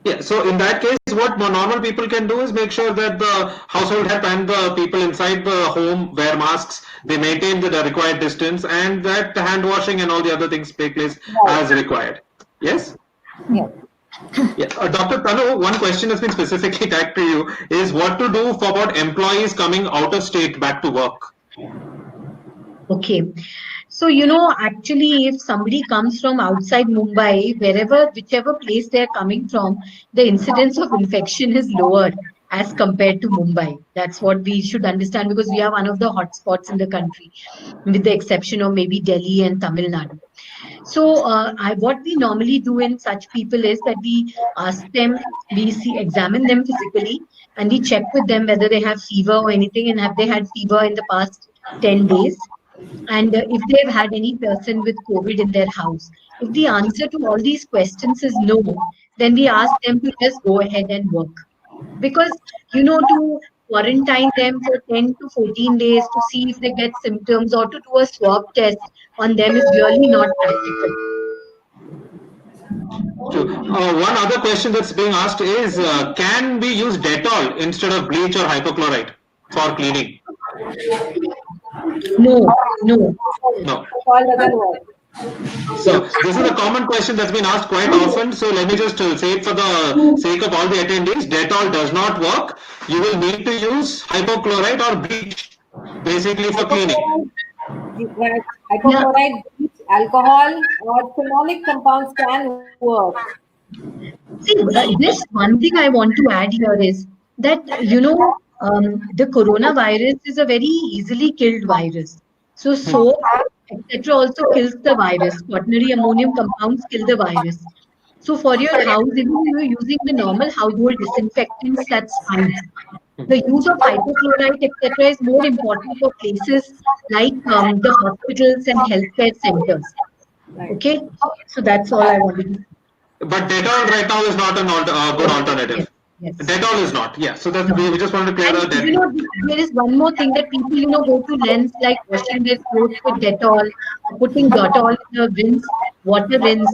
Yeah, so in that case, what normal people can do is make sure that the household help and the people inside the home wear masks, they maintain the required distance, and that hand washing and all the other things take place
Right.
as required. Yes?
Yes.
Yeah. Dr. Tanu, one question has been specifically tagged to you is what to do for about employees coming out of state back to work.
Okay. So, actually, if somebody comes from outside Mumbai, whichever place they're coming from, the incidence of infection is lower as compared to Mumbai. That's what we should understand because we are one of the hotspots in the country, with the exception of maybe Delhi and Tamil Nadu. So, what we normally do in such people is that we ask them, examine them physically, and we check with them whether they have fever or anything, and have they had fever in the past 10 days. And if they've had any person with COVID in their house. If the answer to all these questions is no, then we ask them to just go ahead and work. Because, to quarantine them for 10 to 14 days to see if they get symptoms or to do a swab test on them is really not practical.
True. One other question that's being asked is can we use Dettol instead of bleach or hypochlorite for cleaning?
No, no.
No.
All doesn't work.
So this is a common question that's been asked quite often. So let me just say it for the sake of all the attendees. Dettol does not work. You will need to use hypochlorite or bleach basically for cleaning.
Hypochlorite, bleach, alcohol, or phenolic compounds can work.
See, this one thing I want to add here is that, the coronavirus is a very easily killed virus. So, soap, etc., also kills the virus. Quaternary ammonium compounds kill the virus. So, for your house, if you're using the normal household disinfectants, that's fine. The use of hypochlorite, etc., is more important for places like the hospitals and healthcare centers.
Right.
Okay, so that's all I wanted to say.
But Dettol right now is not a good
Yes,
alternative.
yes.
Dettol is not. Yeah. So that
No.
we just wanted to clear
And
that.
there is one more thing that people, go to lengths like washing their clothes with Dettol, putting Dettol in a rinse, water rinse.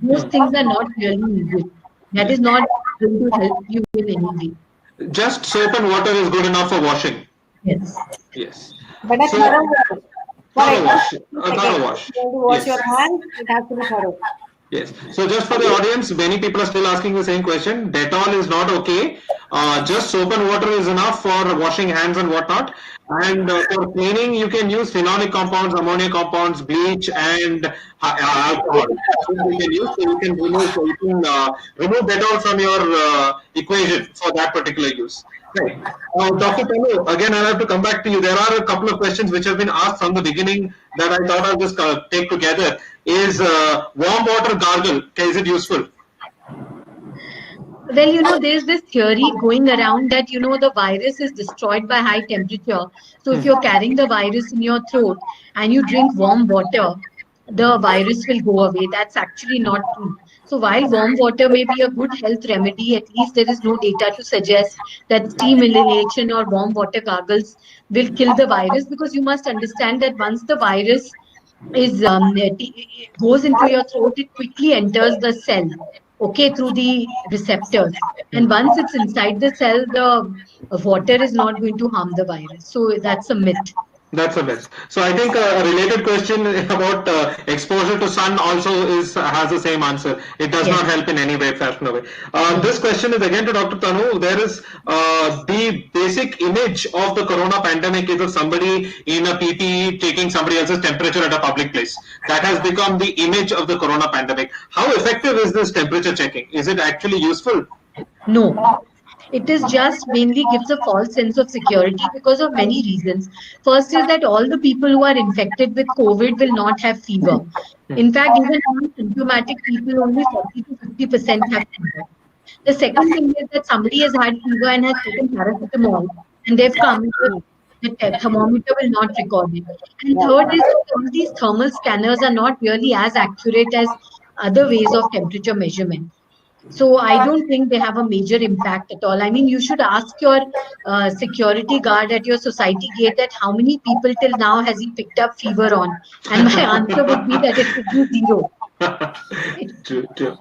Those things are not really needed. That is not going to help you in any way.
Just soap and water is good enough for washing.
Yes.
Yes.
But a
So,
thorough wash.
thorough wash.
Like,
A thorough wash.
If you want to wash
Yes.
your hands, it has to be thorough.
Yes. So just for the audience, many people are still asking the same question. Dettol is not okay. Just soap and water is enough for washing hands and whatnot. And for cleaning, you can use phenolic compounds, ammonia compounds, bleach, and alcohol. So you can use. So remove Dettol from your equation for that particular use. Right. Dr. Tanu, again, I'll have to come back to you. There are a couple of questions which have been asked from the beginning that I thought I'll just take together. Is warm water gargle, is it useful?
Well, there's this theory going around that, the virus is destroyed by high temperature. So if you're carrying the virus in your throat and you drink warm water, the virus will go away. That's actually not true. So while warm water may be a good health remedy, at least there is no data to suggest that steam inhalation or warm water gargles will kill the virus, because you must understand that once the virus it goes into your throat, it quickly enters the cell, okay, through the receptors. And once it's inside the cell, the water is not going to harm the virus. So that's a myth.
That's a myth. So I think a related question about exposure to sun also has the same answer. It does not help in any way, fashion or way. This question is again to Dr. Tanu. There is the basic image of the corona pandemic is of somebody in a PPE taking somebody else's temperature at a public place. That has become the image of the corona pandemic. How effective is this temperature checking? Is it actually useful?
No. It is just mainly gives a false sense of security because of many reasons. First is that all the people who are infected with COVID will not have fever. In fact, even symptomatic people, only 40 to 50% have fever. The second thing is that somebody has had fever and has taken paracetamol and they've come, the thermometer will not record it. And third is that all these thermal scanners are not really as accurate as other ways of temperature measurement. So I don't think they have a major impact at all. I mean, you should ask your security guard at your society gate that how many people till now has he picked up fever on? And my answer would be that it would be zero.
True, true.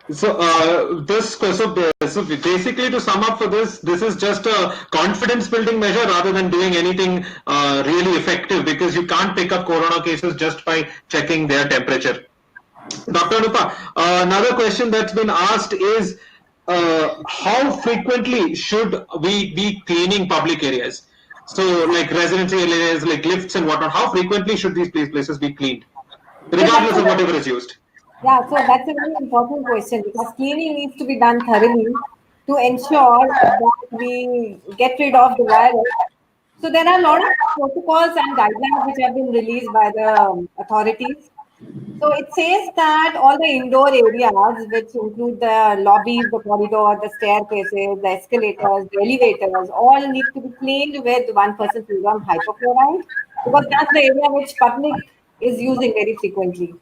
So basically, to sum up for this is just a confidence building measure rather than doing anything really effective, because you can't pick up corona cases just by checking their temperature. Dr. Anupa, another question that's been asked is how frequently should we be cleaning public areas? So, like residential areas, like lifts and whatnot, how frequently should these places be cleaned,
So that's
regardless of whatever is used?
yeah, so that's a very important question because cleaning needs to be done thoroughly to ensure that we get rid of the virus. So there are a lot of protocols and guidelines which have been released by the authorities. So it says that all the indoor areas, which include the lobbies, the corridor, the staircases, the escalators, the elevators, all need to be cleaned with 1% sodium hypochlorite because that's the area which public is using very frequently.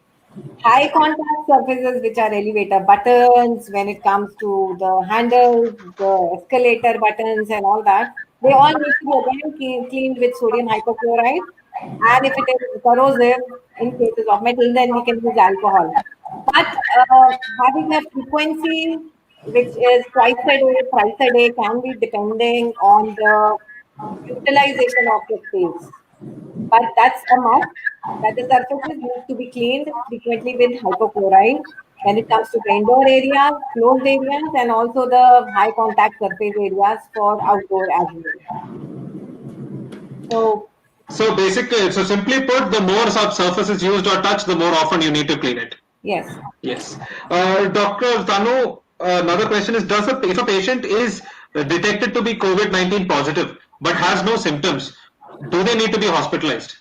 High contact surfaces, which are elevator buttons, when it comes to the handles, the escalator buttons, and all that, they all need to be again cleaned with sodium hypochlorite. And if it is corrosive, in cases of metal, then we can use alcohol. But having a frequency which is twice a day can be depending on the utilization of the space. But that's a must that the surfaces need to be cleaned frequently with hypochlorite when it comes to the indoor areas, closed areas, and also the high contact surface areas for outdoor as well. So,
So basically, so simply put, the more surface is used or touched, the more often you need to clean it.
yes.
Yes. Dr. Tanu, another question is, if a patient is detected to be COVID-19 positive but has no symptoms, do they need to be hospitalized?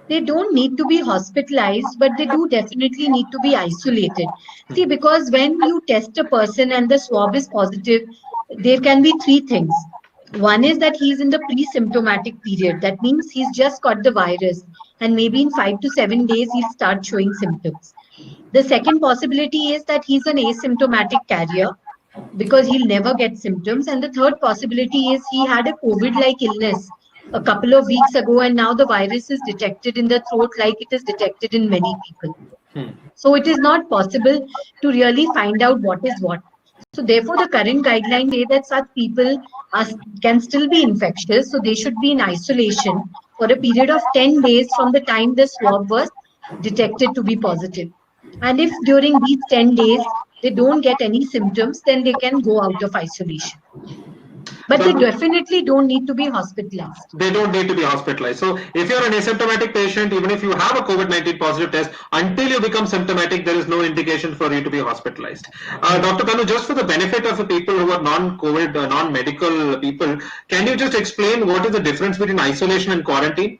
They don't need to be hospitalized, but they do definitely need to be isolated. See, because when you test a person and the swab is positive, there can be three things. One is that he's in the pre-symptomatic period. That means he's just got the virus, and maybe in 5 to 7 days he'll start showing symptoms. The second possibility is that he's an asymptomatic carrier because he'll never get symptoms. And the third possibility is he had a COVID-like illness a couple of weeks ago, and now the virus is detected in the throat like it is detected in many people. So it is not possible to really find out what is what. So therefore, the current guideline say that such people can still be infectious. So they should be in isolation for a period of 10 days from the time the swab was detected to be positive. And if during these 10 days they don't get any symptoms, then they can go out of isolation. But they definitely don't need to be hospitalized.
They don't need to be hospitalized. So if you're an asymptomatic patient, even if you have a COVID-19 positive test, until you become symptomatic, there is no indication for you to be hospitalized. Dr. Tanu, just for the benefit of the people who are non-COVID, non-medical people, can you just explain what is the difference between isolation and quarantine?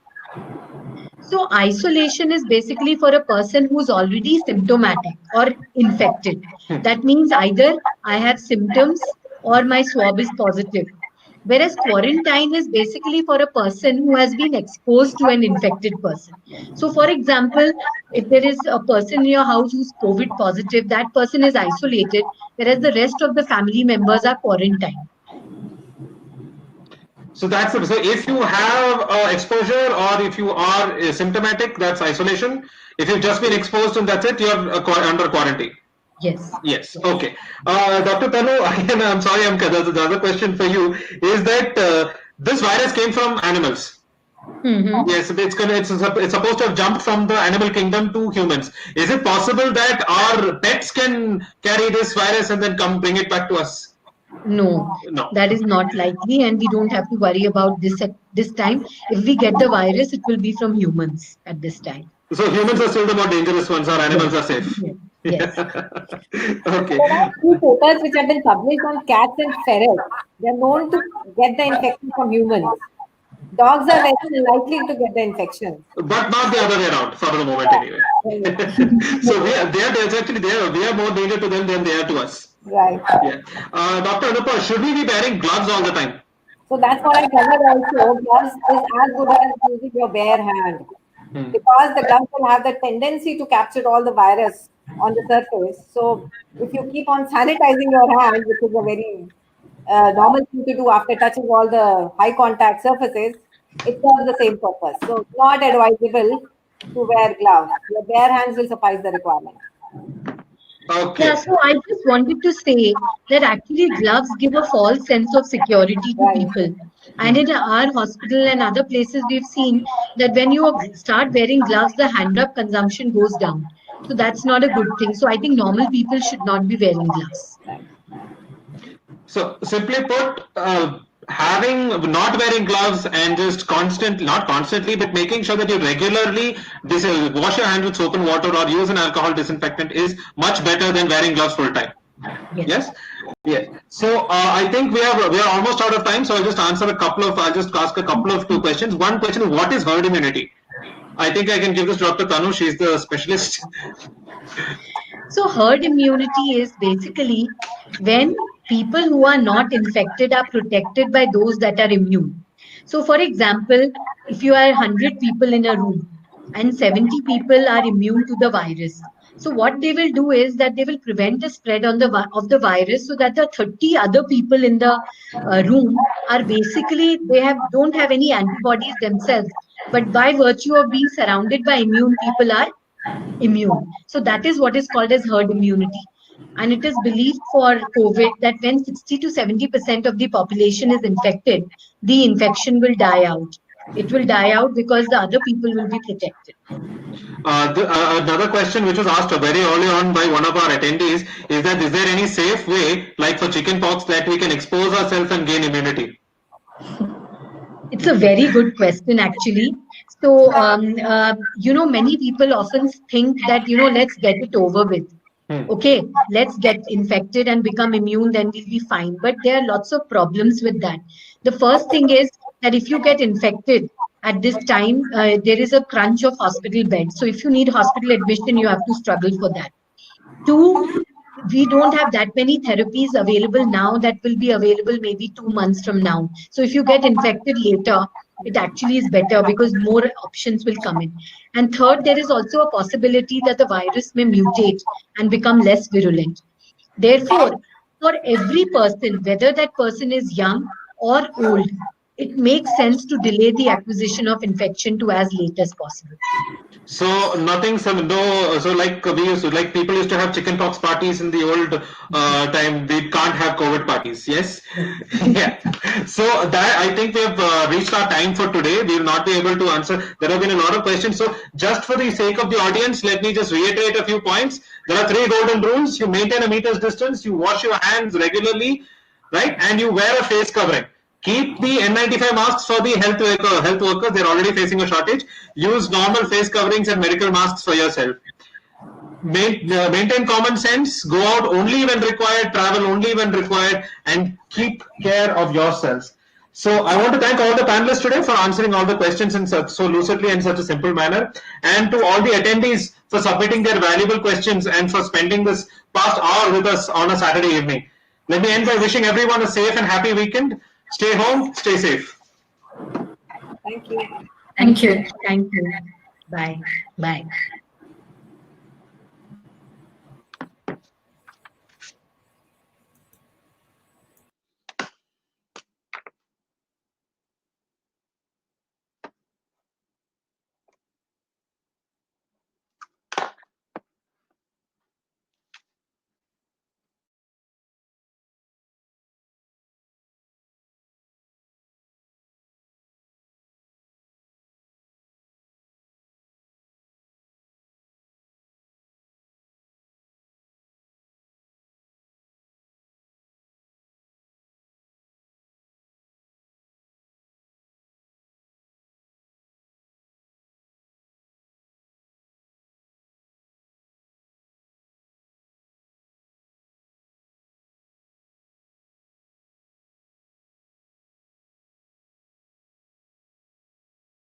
So isolation is basically for a person who's already symptomatic or infected. That means either I have symptoms or my swab is positive. Whereas quarantine is basically for a person who has been exposed to an infected person. So for example, if there is a person in your house who's COVID positive, that person is isolated, whereas the rest of the family members are quarantined.
So that's so if you have exposure or if you are symptomatic, that's isolation. If you've just been exposed and that's it, you're under quarantine.
Yes.
Yes. Okay. Dr. Tanu, again, I'm sorry, the other question for you is that this virus came from animals. Yes, it's supposed to have jumped from the animal kingdom to humans. Is it possible that our pets can carry this virus and then come bring it back to us?
No,
No.
that is not likely, and we don't have to worry about this at this time. If we get the virus, it will be from humans at this time.
So humans are still the more dangerous ones, or animals are safe.
Yes.
Okay.
There are few papers which have been published on cats and ferrets. They are known to get the infection from humans. Dogs are very likely to get the infection.
But not the other way around for the moment anyway. So we are more danger to them than they are to us.
Right.
Yeah. Dr. Anupa, should we be wearing gloves all the time?
So that's what I covered also. Gloves is as good as using your bare hand. Because the gloves will have the tendency to capture all the virus on the surface. So if you keep on sanitizing your hand, which is a very normal thing to do after touching all the high contact surfaces, it serves the same purpose. So it's not advisable to wear gloves. Your bare hands will suffice the requirement.
Okay.
Yeah, so I just wanted to say that actually gloves give a false sense of security to
Right.
people. And in our hospital and other places, we've seen that when you start wearing gloves, the hand rub consumption goes down. So that's not a good thing. So I think normal people should not be wearing gloves.
Right.
So simply put, having not wearing gloves and just not constantly, but making sure that you regularly wash your hands with soap and water or use an alcohol disinfectant is much better than wearing gloves full time.
Yes.
Yes. Yes. So I think we are almost out of time. So I'll just ask a couple of two questions. One question is, what is herd immunity? I think I can give this to Dr. Tanu. She's the specialist.
So herd immunity is basically when people who are not infected are protected by those that are immune. So for example, if you are 100 people in a room and 70 people are immune to the virus, so what they will do is that they will prevent the spread of the virus so that the 30 other people in the room are basically don't have any antibodies themselves, but by virtue of being surrounded by immune people are immune. So that is what is called as herd immunity. And it is believed for COVID that when 60 to 70% of the population is infected, the infection will die out. It will die out because the other people will be protected.
Another question which was asked very early on by one of our attendees is that is there any safe way, like for chickenpox, that we can expose ourselves and gain immunity?
It's a very good question, actually. So, many people often think that, let's get it over with. Okay, let's get infected and become immune, then we'll be fine. But there are lots of problems with that. The first thing is that if you get infected at this time, there is a crunch of hospital beds. So if you need hospital admission, you have to struggle for that. Two, we don't have that many therapies available now that will be available maybe 2 months from now. So if you get infected later, it actually is better because more options will come in. And third, there is also a possibility that the virus may mutate and become less virulent. Therefore, for every person, whether that person is young or old, it makes sense to delay the acquisition of infection to as late as possible.
So nothing, so like we used to, like people used to have chickenpox parties in the old time. We can't have COVID parties. Yes, yeah. So that I think we have reached our time for today. We will not be able to answer. There have been a lot of questions. So just for the sake of the audience, let me just reiterate a few points. There are 3 golden rules. You maintain a meter's distance. You wash your hands regularly, right? And you wear a face covering. Keep the N95 masks for the health workers. They're already facing a shortage. Use normal face coverings and medical masks for yourself. Maintain common sense. Go out only when required. Travel only when required. And keep care of yourselves. So I want to thank all the panelists today for answering all the questions in so lucidly and such a simple manner. And to all the attendees for submitting their valuable questions and for spending this past hour with us on a Saturday evening. Let me end by wishing everyone a safe and happy weekend. Stay home, stay safe.
Thank you.
Thank you.
Thank you. Bye. Bye.